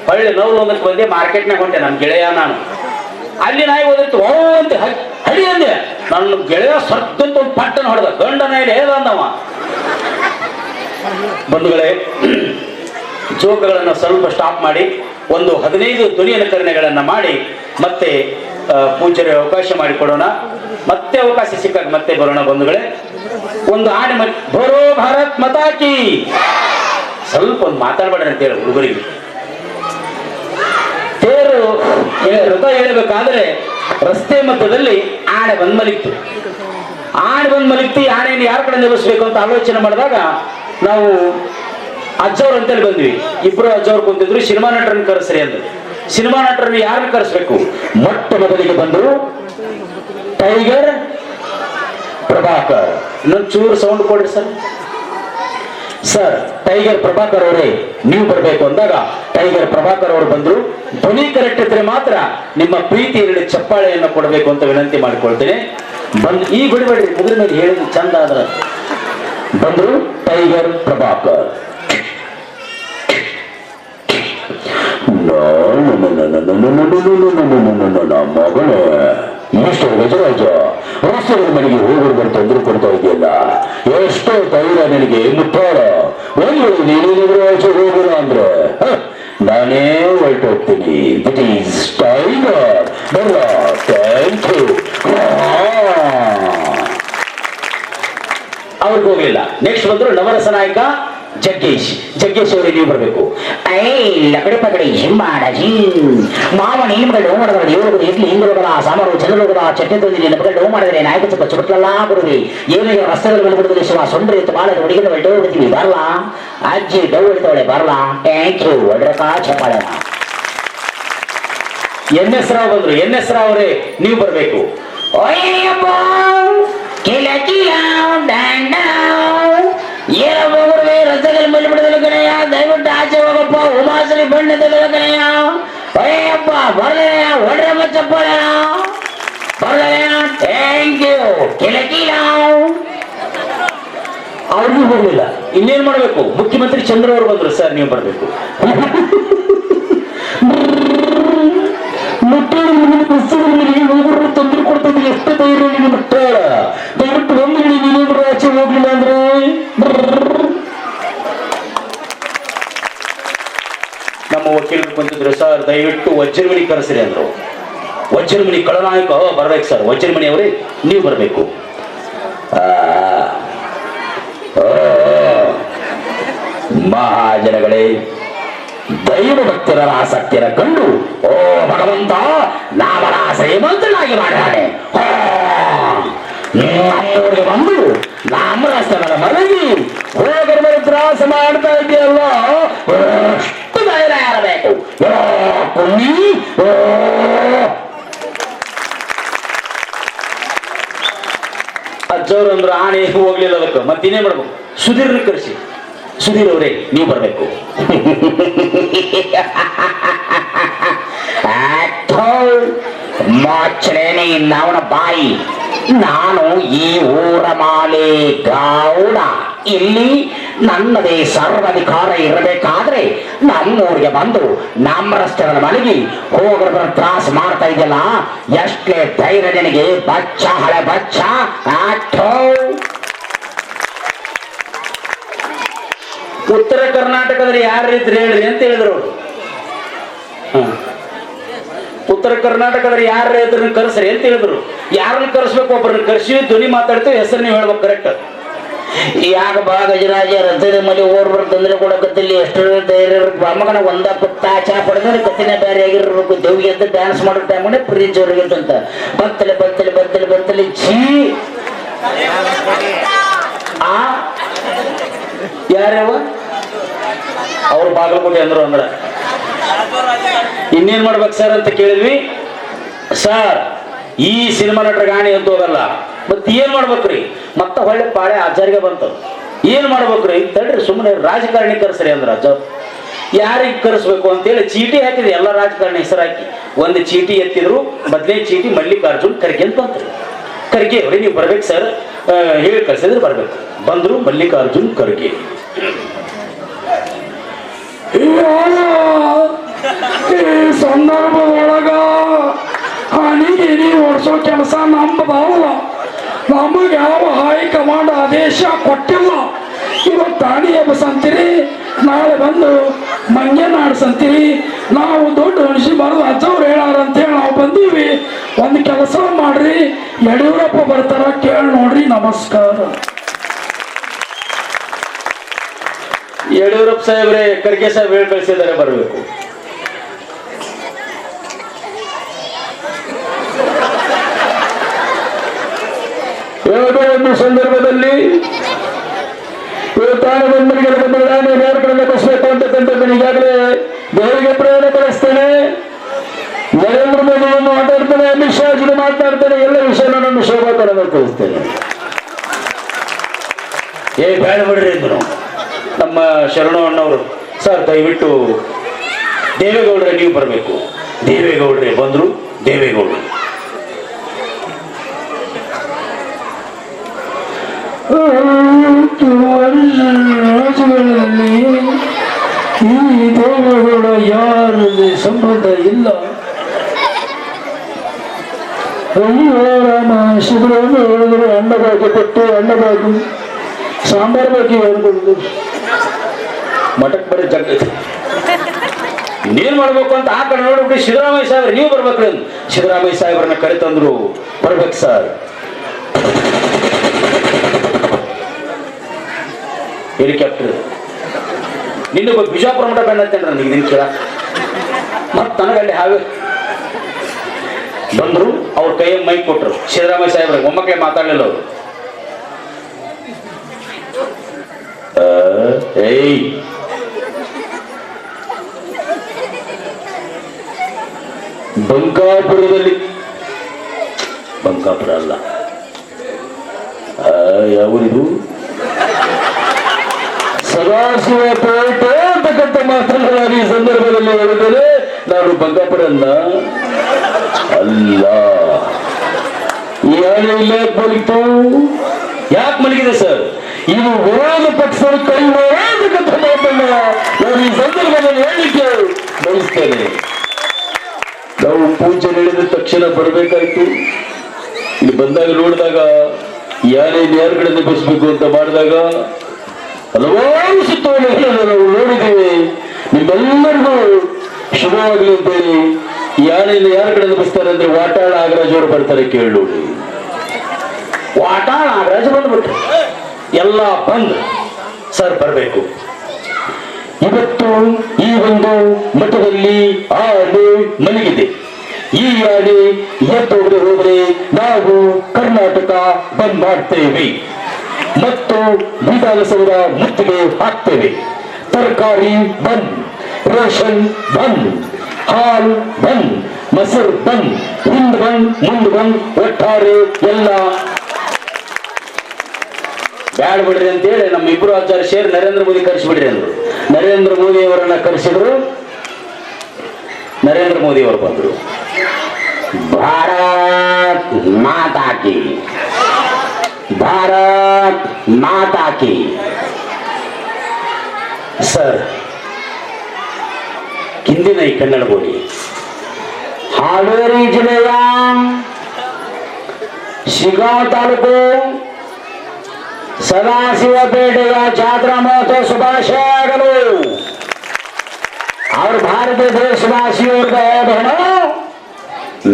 ಹೊಳ್ಳಿ ನೋವು ಒಂದಕ್ಕೆ ಬಂದೆ, ಮಾರ್ಕೆಟ್ನಾಗ ಹೊಂಟೆ ನನ್ನ ಗೆಳೆಯ ನಾನು. ಅಲ್ಲಿ ನಾಯಿ ಹೋದಿತ್ತು ಓ ಅಂತ ಹಡಿ ಅಂದೆ. ನನ್ನ ಗೆಳೆಯ ಸರ್ದಂತ ಒಂದು ಪಟ್ಟನ ಹೊಡೆದ. ಗಂಡ ನಾಯಿ ಹೇಳ ಅಂದವ. ಬಂಧುಗಳೇ, ಜೋಕಗಳನ್ನು ಸ್ವಲ್ಪ ಸ್ಟಾಪ್ ಮಾಡಿ ಒಂದು 15 ಧ್ವನಿ ಅನುಕರಣೆಗಳನ್ನು ಮಾಡಿ ಮತ್ತೆ ಪೂಜೆಗೆ ಅವಕಾಶ ಮಾಡಿಕೊಡೋಣ. ಮತ್ತೆ ಅವಕಾಶ ಸಿಕ್ಕಾಗ ಮತ್ತೆ ಬರೋಣ ಬಂಧುಗಳೇ. ಒಂದು ಆನೆ ಬರೋ ಭಾರತ್ ಮತಾಕಿ ಸ್ವಲ್ಪ ಒಂದು ಮಾತಾಡ್ಬೇಡ್ರಿ ಅಂತ ಹೇಳಿ ಹುಡುಗರಿಗೆ. ತೇರು ರಥ ಹೇಳಬೇಕಾದ್ರೆ ರಸ್ತೆ ಮಧ್ಯದಲ್ಲಿ ಆನೆ ಬಂದ್ ಮಲಿಕ್ತು. ಆನೆ ಬಂದ್ ಮಲಿಕ್ತಿ. ಆನೆಯನ್ನು ಯಾರ ಕಡೆ ನಿಲ್ಲಿಸ್ಬೇಕು ಅಂತ ಆಲೋಚನೆ ಮಾಡಿದಾಗ ನಾವು ಅಜ್ಜವ್ರು ಅಂತೇಳಿ ಬಂದ್ವಿ. 2 ಅಜ್ಜವ್ರು ಕುಂತಿದ್ರು. ಸಿನಿಮಾ ನಟರನ್ನು ಕರೆಸ್ರಿ ಅಂದ್ರು. ಸಿನಿಮಾ ನಟರನ್ನು ಯಾರನ್ನು ಕರೆಸ್ಬೇಕು? ಮೊಟ್ಟ ಮೊದಲಿಗೆ ಬಂದರು ಟೈಗರ್ ಪ್ರಭಾಕರ್. ಇನ್ನೊಂದು ಚೂರು ಸೌಂಡ್ ಕೊಡ್ರಿ ಸರ್. ಸರ್ ಟೈಗರ್ ಪ್ರಭಾಕರ್ ಅವರೇ ನೀವು ಬರಬೇಕು ಅಂದಾಗ ಟೈಗರ್ ಪ್ರಭಾಕರ್ ಅವರು ಬಂದ್ರು. ಧ್ವನಿ ಕರೆಕ್ಟ್ ಇದ್ರೆ ಮಾತ್ರ ನಿಮ್ಮ ಪ್ರೀತಿಯಲ್ಲಿ ಚಪ್ಪಾಳೆಯನ್ನು ಕೊಡಬೇಕು ಅಂತ ವಿನಂತಿ ಮಾಡಿಕೊಳ್ತೇನೆ. ಬಂದು ಈ ಬಿಡಬೇಡ್ರಿ, ಮುಗಿದ ಮೇಲೆ ಹೇಳಿದ್ರು ಚಂದ ಆದ್ರ. ಬಂದ್ರು ಟೈಗರ್ ಪ್ರಭಾಕರ್. ಮಗಳೇ ಎಷ್ಟು ಗಜರಾಜ ರಸ್ತೆಗಳ ಮನೆಗೆ ಹೋಗೋರು ತೊಂದರೆ ಕೊಡ್ತಾ ಇದೆಯಲ್ಲ, ಎಷ್ಟೋ ಧೈರ್ಯ ನಿನಗೆ ಮುಟ್ಟಾಳ. ಒಂದು ನೀನೇನಾದ್ರೂ ಆಚೆ ಹೋಗೋಣ ಅಂದ್ರೆ ನಾನೇ ಹೊರಟೋಗ್ತೀನಿ. It is tiger. Thank you. ಅವ್ರಿಗೆ ಹೋಗ್ಲಿಲ್ಲ. ನೆಕ್ಸ್ಟ್ ಬಂದ್ರು ನವರಸ ನಾಯಕ ಜಗ್ಗೇಶ್. ಜಗ್ಗೇಶ್ ಅವರಿಗೆ ನೀವು ಬರಬೇಕು. ಐ ಲಕಡಿ ಪಕಡಿ ಹಿಂಬಾಡಜಿ ಮಾವ ನಿಮ್ಗಳು ಡೋ ಮಾಡಿದ್ರೆ ದೇವರು ಇಡ್ಲಿ ಹಿಂಗಲೋಗದ ಸಾಮಾರು ಚಂದ್ರಲೋಗದ ಚಟ್ನಿ ತಂದಿರಿ ನಮ್ಗಳು ಡೋ ಮಾಡಿದ್ರೆ ನಾಯಕ ಚುಕ್ಕ ಚುಟ್ಲಲ್ಲ ಬರುದಿ ಏನು ರಸ್ತೆಗಳು ಬಂದ್ಬಿಡುತ್ತದೆ ಶಿವ ಸೊಂಡ್ರಿ ಇತ್ತು ಬಾಳ ಹುಡುಗಿನ ಡೋ ಹೊಡಿತೀವಿ ಬರಲ್ಲ ಅಜ್ಜಿ ಡೋ ಹೊಡಿತಾವಳೆ ಬರಲ್ಲ. Thank you. ಒಡ್ರಕ ಚಪ್ಪಾಳೆ. ಎನ್ ಎಸ್ ರಾವ್ ಬಂದ್ರು. ಎನ್ ಎಸ್ ರಾವ್ ಅವರೇ ನೀವು ಬರಬೇಕು. ಓಯಪ್ಪ ಕಿಲ ಕಿಲ ದಂಡ ಏನ ಹೋಗ್ರಿ ರಸ್ತೆದಲ್ಲಿ ಮಲ್ಲಿ ಬಿಡದಲ್ಲ ಕಣಯ್ಯ ದಯವಿಟ್ಟು ಆಚೆ ಹೋಗಪ್ಪ ಉಮಾಸಲಿ ಬಣ್ಣದಲ್ಲ ಕಣಯ್ಯ. ಅಯ್ಯಪ್ಪ ಬರ್ದಯ್ಯ ಒಡ್ರೆ ಮಚ್ಚಪ್ಪಳ ಬರ್ದಯ್ಯ. Thank you. ಕಿಲ ಕಿಲ. ಅವ್ರಿಗೂ ಹೋಗ್ಲಿಲ್ಲ. ಇನ್ನೇನ್ ಮಾಡ್ಬೇಕು? ಮುಖ್ಯಮಂತ್ರಿ ಚಂದ್ರ ಅವರು ಬಂದ್ರು. ಸರ್ ನೀವು ಬರಬೇಕು. ತೊಂದರೆ ಕೊಡ್ತದೆ. ಎಷ್ಟು ಧೈರ್ಯ ನಿಮ್ಗೆ ಬಿಟ್ಟ ದಯವಿಟ್ಟು ಒಂದು ನೀನೇನು ಆಚೆ ಹೋಗ್ಲಿಲ್ಲ ಅಂದ್ರೆ ನಮ್ಮ ವಕೀಲರು ಬಂದಿದ್ರು. ಸರ್ ದಯವಿಟ್ಟು ವಜ್ರಮಣಿ ಕರೆಸ್ರಿ ಅಂದ್ರು. ವಜ್ರಮಣಿ ಖಳನಾಯಕ ಬರ್ಬೇಕು ಸರ್. ವಜ್ರಮಣಿ ಅವರೇ ನೀವು ಬರಬೇಕು. ಮಹಾಜನಗಳೇ, ದೈವ ಭಕ್ತರ ಆಸಕ್ತಿಯನ್ನು ಕಂಡು ಓ ಭಗವಂತ ನಾವನ ಶ್ರೀಮಂತನಾಗಿ ಮಾಡಿದ್ದಾನೆ. ನಮ್ಮೂರಿಗೆ ಬಂದು ನಾಮರಸ್ತನ ಮಲಗಿ ಹೋಗರ ತ್ರಾಸ ಮಾಡ್ತಾ ಇದೆಯಲ್ಲ, ಎಷ್ಟು ಧೈರ್ಯ ಇರಬೇಕು. ಕುಮ್ಮಿ ಅಜ್ಜವ್ರು ಅಂದ್ರು ಆಣೆ ಹೋಗ್ಲಿಲ್ಲ ಅದಕ್ಕೆ ಮತ್ತಿನ್ನೇ ಮಾಡ್ಬೇಕು. ಸುಧೀರ್ನ ಕರೆಸಿ. ಸುಧೀರ್ ಅವರೇ ನೀವು ಬರಬೇಕು. ಮಾಚಲೇನೆ ಅವನ ಬಾಯಿ. ನಾನು ಈ ಊರ ಮಾಲೆ ಗೌಡ. ಇಲ್ಲಿ ನನ್ನದೇ ಸರ್ವಾಧಿಕಾರ ಇರಬೇಕಾದ್ರೆ ನಮ್ಮೂರಿಗೆ ಬಂದು ನಮ್ಮ ರಸ್ತೆಗಳ ಮಲಗಿ ಹೋಗರ ತ್ರಾಸ ಮಾಡ್ತಾ ಇದೆಯಲ್ಲ, ಎಷ್ಟೇ ಧೈರ್ಯ ನಿನಗೆ ಬಚ್ಚ ಹಳೆ ಬಚ್ಚ. ಉತ್ತರ ಕರ್ನಾಟಕದಲ್ಲಿ ಯಾರಿದ್ರೆ ಹೇಳ್ರಿ ಅಂತ ಹೇಳಿದ್ರು ಅವರು. ಉತ್ತರ ಕರ್ನಾಟಕದಲ್ಲಿ ಯಾರ ಇದ್ರ ಕರೆಸ್ರಿ ಅಂತ ಹೇಳಿದ್ರು. ಯಾರನ್ನ ಕರೆಸ್ಬೇಕು? ಒಬ್ಬರನ್ನ ಕರೆಸಿ ಧ್ವನಿ ಮಾತಾಡ್ತೇವೆ, ಹೆಸರು ನೀವು ಹೇಳ್ಬೇಕು ಕರೆಕ್ಟ್. ಯಾಕ ಬಾ ಗಜರಾಜ ರಥದ ಮನೆ ಓರ್ ಬರ್ತಂದ್ರೆ ಕೂಡ ಕತ್ತಿಲಿ ಎಷ್ಟು ಧೈರ್ಯ ಮಗನ ಒಂದ ಪುತ್ತ ಚಾ ಪಡೆದ್ರೆ ಕತ್ತಿನ ಬೇರೆ ಆಗಿರ್ಬೇಕು. ದೇವಿಗೆ ಅಂತ ಡ್ಯಾನ್ಸ್ ಮಾಡೋ ಟೈಮನೆ ಪ್ರೀತಿ ಅವ್ರಿಗಿಂತ ಬತ್ತಲೆ ಬತ್ತಲೆ ಬತ್ತಲೆ ಬತ್ತಲೆ ಛೀ. ಆ ಯಾರ್ಯಾವ ಅವ್ರು ಬಾಗಲಕೋಟೆ ಅಂದ್ರು. ಅಂದ್ರ ಇನ್ನೇನ್ ಮಾಡ್ಬೇಕು ಸರ್ ಅಂತ ಕೇಳಿದ್ವಿ. ಸರ್ ಈ ಸಿನಿಮಾ ನಟರ ಗಾಣಿ ಅಂತ ಹೋಗಲ್ಲ, ಮತ್ ಏನ್ ಮಾಡ್ಬೇಕ್ರಿ? ಮತ್ತ ಹೊಳ್ಳೆ ಪಾಳೆ ಅಜ್ಜಾರಿಗೆ ಬಂತು. ಏನ್ ಮಾಡ್ಬೇಕ್ರಿ? ತಡ್ರಿ ಸುಮ್ಮನೆ ರಾಜಕಾರಣಿ ಕರ್ಸ್ರಿ ಅಂದ್ರ ಅಜ್ಜ. ಯಾರಿಗೆ ಕರೆಸ್ಬೇಕು ಅಂತೇಳಿ ಚೀಟಿ ಹಾಕಿದ್ರಿ. ಎಲ್ಲ ರಾಜಕಾರಣಿ ಹೆಸರು ಹಾಕಿ ಒಂದು ಚೀಟಿ ಎತ್ತಿದ್ರು. ಮೊದಲೇ ಚೀಟಿ ಮಲ್ಲಿಕಾರ್ಜುನ್ ಖರ್ಗೆ ಅಂತ ಬಂತ್ರಿ. ಖರ್ಗೆ ಅವ್ರಿ ನೀವು ಬರ್ಬೇಕು ಸರ್ ಹೇಳಿ ಕಳ್ಸಿದ್ರೆ ಬರ್ಬೇಕು. ಬಂದ್ರು ಮಲ್ಲಿಕಾರ್ಜುನ್ ಖರ್ಗೆ. ಈ ಸಂದರ್ಭದೊಳಗ ಹನಿಗಿನಿ ಓಡಿಸೋ ಕೆಲಸ ನಮ್ಮದಲ್ಲ. ನಮಗೆ ಯಾವ ಹೈಕಮಾಂಡ್ ಆದೇಶ ಕೊಟ್ಟಿಲ್ಲ. ಇವತ್ತು ತಾಣಿ ಎಬ್ಬಸಂತೀರಿ, ನಾಳೆ ಬಂದು ಮಂಗ್ಯನ ಆಡ್ಸಂತೀರಿ. ನಾವು ದೊಡ್ಡ ಮನುಷ್ಯ ಬರೋದು ಅಜ್ಜವ್ರು ಹೇಳಾರ ಅಂತೇಳಿ ನಾವು ಬಂದೀವಿ. ಒಂದು ಕೆಲಸ ಮಾಡ್ರಿ, ಯಡಿಯೂರಪ್ಪ ಬರ್ತಾರ ಕೇಳಿ ನೋಡ್ರಿ. ನಮಸ್ಕಾರ. ಯಡಿಯೂರಪ್ಪ ಸಾಹೇಬ್ರೆ ಖರ್ಗೆ ಸಾಹೇಬ್ ಹೇಳಿ ಕಳಿಸಿದ್ದಾರೆ ಬರಬೇಕು. ಒಂದು ಸಂದರ್ಭದಲ್ಲಿ ಕಳಿಸ್ಬೇಕು ಅಂತಕ್ಕಂಥದ್ದು ಈಗಾಗಲೇ ದೇವರಿಗೆ ಪ್ರೇರಣೆ ಕಳಿಸ್ತೇನೆ. ನರೇಂದ್ರ ಮೋದಿಯನ್ನು ಮಾತಾಡ್ತಾನೆ, ಅಮಿತ್ ಶಾ ಜೊತೆ ಮಾತನಾಡ್ತಾನೆ. ಎಲ್ಲ ವಿಷಯನ ನಾನು ಶೋಭಾ ಕರಂದ್ಗೆ ಕಳಿಸ್ತೇನೆ. ಬೇಡ ಬಿಡ್ರಿ ಅಂದ್ರು ನಮ್ಮ ಶರಣು ಅಣ್ಣವರು. ಸರ್ ದಯವಿಟ್ಟು ದೇವೇಗೌಡ್ರೆ ನೀವು ಬರಬೇಕು. ದೇವೇಗೌಡ್ರೆ ಬಂದ್ರು. ದೇವೇಗೌಡರು ರಾಜಗಳಲ್ಲಿ ಈ ದೇವರುಗಳ ಯಾರಲ್ಲಿ ಸಂಬಂಧ ಇಲ್ಲ. ರಾಮ ಶಿಬಿರವನ್ನು ಹೇಳಿದ್ರು. ಅನ್ನಭಾಗ್ಯ ಕೊಟ್ಟು ಅನ್ನಭಾಗ್ಯ ಸಾಂಬಾರ್ ಬಗ್ಗೆ ಹೇಳ್ಬೋದು. ಮಠಕ್ಕೆ ಬರೀ ಜಗ್ಗೈತಿ. ಇನ್ನೇನ್ ಮಾಡ್ಬೇಕು ಅಂತ ಆ ಕಡೆ ನೋಡ್ಬಿಟ್ಟು ಸಿದ್ದರಾಮಯ್ಯ ಸಾಹೇಬ್ರು ನೀವು ಬರ್ಬೇಕ್ರಿ ಅಂತ ಸಿದ್ದರಾಮಯ್ಯ ಸಾಹೇಬ್ರನ್ನ ಕರೆತಂದ್ರು. ಬರ್ಬೇಕು ಸರ್. ಹೆಲಿಕಾಪ್ಟರ್ ನಿನ್ನ ಬಿಜಾಪುರ ಮಠ ಬೆನ್ನತ್ತೇನ್ರ ನನಗೆ ನಿನ್ ಕೇಳ ಮತ್ ನನಗಲ್ಲಿ ಹಾಗೆ ಬಂದ್ರು. ಅವ್ರ ಕೈಯಲ್ಲಿ ಮೈಕ್ ಕೊಟ್ರು ಸಿದ್ದರಾಮಯ್ಯ ಸಾಹೇಬ್ರ ಮೊಮ್ಮಕ್ಕಳೇ ಮಾತಾಡ್ಲಿಲ್ಲ ಅವರು. ಏಯ್ ಬಂಕಾಪುರ ಅಲ್ಲ, ಯಾವೂರಿದು? ಸದಾಶಿವಪೇಟೆ ಅಂತಕ್ಕಂಥ ಮಾತನಾಡಿ ಈ ಸಂದರ್ಭದಲ್ಲಿ ಹೇಳಿದರೆ ನಾನು ಬಂಕಾಪುರನ್ನ ಅಲ್ಲ. ಯಾರು ಇಲ್ಲ ಮಲಿತು? ಯಾಕೆ ಮಲಗಿದೆ ಸರ್? ಇದು ವಿರೋಧ ಪಕ್ಷದ ಕೈ ಅಂತಕ್ಕಂಥ ಮಾತನ್ನ ನಾನು ಈ ಸಂದರ್ಭದಲ್ಲಿ ಹೇಳಿಕೆ ಬಯಸ್ತೇನೆ. ನಾವು ಪೂಜೆ ನಡೆದ ತಕ್ಷಣ ಬರಬೇಕಾಯ್ತು. ಇಲ್ಲಿ ಬಂದಾಗ ನೋಡಿದಾಗ ಯಾರೇನು ಯಾರ ಕಡೆ ಬಸ್ಬೇಕು ಅಂತ ಮಾಡಿದಾಗ ಹಲವಾರು ಸುತ್ತೋಲೆಗಳನ್ನು ನಾವು ನೋಡಿದ್ದೇವೆ. ನಿಮ್ಮೆಲ್ಲರಿಗೂ ಶುಭವಾಗಲಿ ಅಂತೇಳಿ ಯಾರೇನು ಯಾರ ಕಡೆ ಬಸ್ತಾರೆ ಅಂದ್ರೆ ವಾಟಾಳ ನಾಗರಾಜ್ ಅವರು ಬರ್ತಾರೆ ಕೇಳಿ ನೋಡಿ. ವಾಟಾಳ ನಾಗರಾಜ್ ಬಂದ್ಬಿಟ್ರು, ಎಲ್ಲ ಬಂದು ಸರ್ ಬರಬೇಕು. ಇವತ್ತು ಈ ಒಂದು ಮಠದಲ್ಲಿ ಆನೆ ಮಲಗಿದೆ. ಈ ಆನೆ ಎದ್ದೋಗದೆ ಹೋದರೆ ನಾವು ಕರ್ನಾಟಕ ಬಂದ್ ಮಾಡ್ತೇವೆ ಮತ್ತು ವಿಧಾನಸೌಧ ಮುತ್ತಿಗೆ ಹಾಕ್ತೇವೆ. ತರಕಾರಿ ಬಂದ್, ರೇಷನ್ ಬಂದ್, ಹಾಲ್ ಬಂದ್, ಮೊಸರು ಬಂದ್, ಹಿಂದ್ ಬಂದ್ ಮುಂದ್ ಬಂದ್, ಒಟ್ಟಾರೆ ಎಲ್ಲ ಬ್ಯಾಡ್ ಬಿಡ್ರಿ ಅಂತೇಳಿ ನಮ್ಮ ಇಬ್ರು ಆಚಾರ್ಯ ಸೇರಿ ನರೇಂದ್ರ ಮೋದಿ ಕರೆಸಿಬಿಡ್ರಿ ಅಂದ್ರು. ನರೇಂದ್ರ ಮೋದಿ ಅವರನ್ನ ಕರೆಸಿದ್ರು. ನರೇಂದ್ರ ಮೋದಿ ಅವರು ಬಂದ್ರು. ಭಾರತ್ ಮಾತಾ ಕಿ, ಭಾರತ್ ಮಾತಾ ಕಿ. ಸರ್ ಹಿಂದಿನ ಈ ಕನ್ನಡ ಬೋಡಿ ಹಾವೇರಿ ಜಿಲ್ಲೆಯ ಶಿಗಾಂವ್ ತಾಲೂಕು ಸದಾಶಿವಪೇಟೆಯ ಜಾತ್ರಾ ಮಹೋತ್ಸವ ಶುಭಾಶಯಗಳು. और भारतीय देशवासियों को बहनों,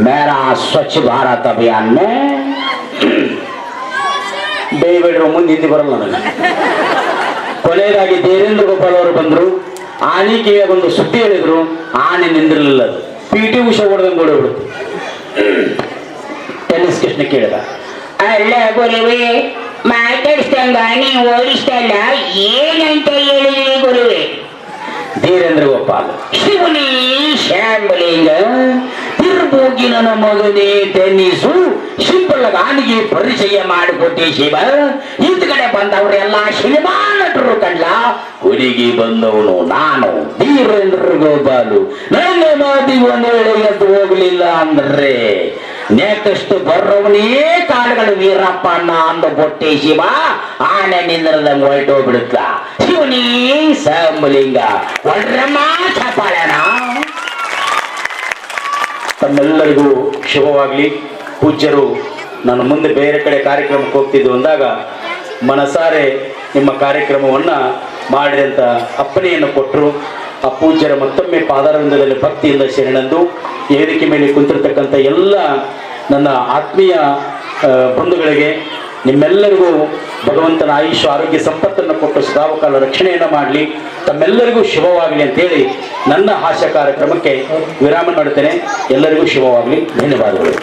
मेरा स्वच्छ भारत अभियान में ದಯವಿಟ್ಟು ಮುಂದೆ ಹಿಂದಿ ಬರಲ್ಲ ನನಗೆ. ಕೊನೆಯದಾಗಿ ದೇವೇಂದ್ರ ಗೋಪಾಲ್ ಅವರು ಬಂದ್ರು. ಆನೆಗೆ ಒಂದು ಸುದ್ದಿ ಹೇಳಿದ್ರು. ಆನೆ ನಿಂದಿರಲಿಲ್ಲ. ಅದು PT ಉಷಾ ಹೊಡೆದಂಗೆ ಓಡೋಗ್ಬಿಡ್ತು. ಟೆನ್ನಿಸ್ ಕೃಷ್ಣ ಕೇಳಿದ, ಅಲ್ಲ ಗುರುವೆ, ಮಾತಾಡಿಸ್ದಂಗ ನೀವು ಓಡಿಸ್ತಲ್ಲ, ಏನಂತ ಹೇಳಿದ್ರಿ ಗುರುವೆ? ಧೀರೇಂದ್ರ ಗೋಪಾಲ್, ಶಿವನೇ ಶ್ಯಾಂಬಲಿಂಗ ತಿರುಬೋಗಿನ ಮಗನೇ ಟೆನ್ನಿಸು ಸಿಂಪಲ್ ಗಾನಿಗೆ ಪರಿಚಯ ಮಾಡಿಕೊಟ್ಟೆ ಶಿವ. ಇಂದ ಕಡೆ ಬಂದವರೆಲ್ಲ ಸಿನಿಮಾ ನಟರು ಕಂಡ್ಲ, ಹುಡುಗಿ ಬಂದವನು ನಾನು ಧೀರೇಂದ್ರ ಗೋಪಾಲು. ನನ್ನ ಮಾತಿ ಒಂದು ವೇಳೆ ಎದ್ದು ಹೋಗ್ಲಿಲ್ಲ ಅಂದ್ರೆ ನೆಕ್ಸ್ಟ್ ಬರೋವನೇ ಕಾಡುಗಳು ವೀರಪ್ಪಣ್ಣ ಅಂದ ಬೊಟ್ಟೆ ಶಿವ. ಆನೆ ನಿಂದ್ರದಂಗ ಹೊರಟೋಗ್ಬಿಡುತ್ತ ಶಿವನೇ ಸಂಬಲಿಂಗ ಒಳ್ರಮ್ಮ ಚಪಾಳನ. ತಮ್ಮೆಲ್ಲರಿಗೂ ಶುಭವಾಗ್ಲಿ. ಪೂಜ್ಯರು ನಾನು ಮುಂದೆ ಬೇರೆ ಕಡೆ ಕಾರ್ಯಕ್ರಮಕ್ಕೆ ಹೋಗ್ತಿದ್ದು ಅಂದಾಗ ಮನಸಾರೆ ನಿಮ್ಮ ಕಾರ್ಯಕ್ರಮವನ್ನ ಮಾಡಿದಂತ ಅಪ್ಪಣೆಯನ್ನು ಕೊಟ್ಟರು. ಆ ಪೂಜ್ಯರ ಮತ್ತೊಮ್ಮೆ ಪಾದಾರವಿಂದದಲ್ಲಿ ಭಕ್ತಿಯಿಂದ ಶರಣಂದು ವೇದಿಕೆ ಮೇಲೆ ಕುಂತಿರ್ತಕ್ಕಂಥ ಎಲ್ಲ ನನ್ನ ಆತ್ಮೀಯ ಬಂಧುಗಳಿಗೆ ನಿಮ್ಮೆಲ್ಲರಿಗೂ ಭಗವಂತನ ಆಯುಷ್ಯ ಆರೋಗ್ಯ ಸಂಪತ್ತನ್ನು ಕೊಟ್ಟು ಸದಾಕಾಲ ರಕ್ಷಣೆಯನ್ನು ಮಾಡಲಿ. ತಮ್ಮೆಲ್ಲರಿಗೂ ಶುಭವಾಗಲಿ ಅಂತೇಳಿ ನನ್ನ ಹಾಸ್ಯ ಕಾರ್ಯಕ್ರಮಕ್ಕೆ ವಿರಾಮ ಮಾಡುತ್ತೇನೆ. ಎಲ್ಲರಿಗೂ ಶುಭವಾಗಲಿ. ಧನ್ಯವಾದಗಳು.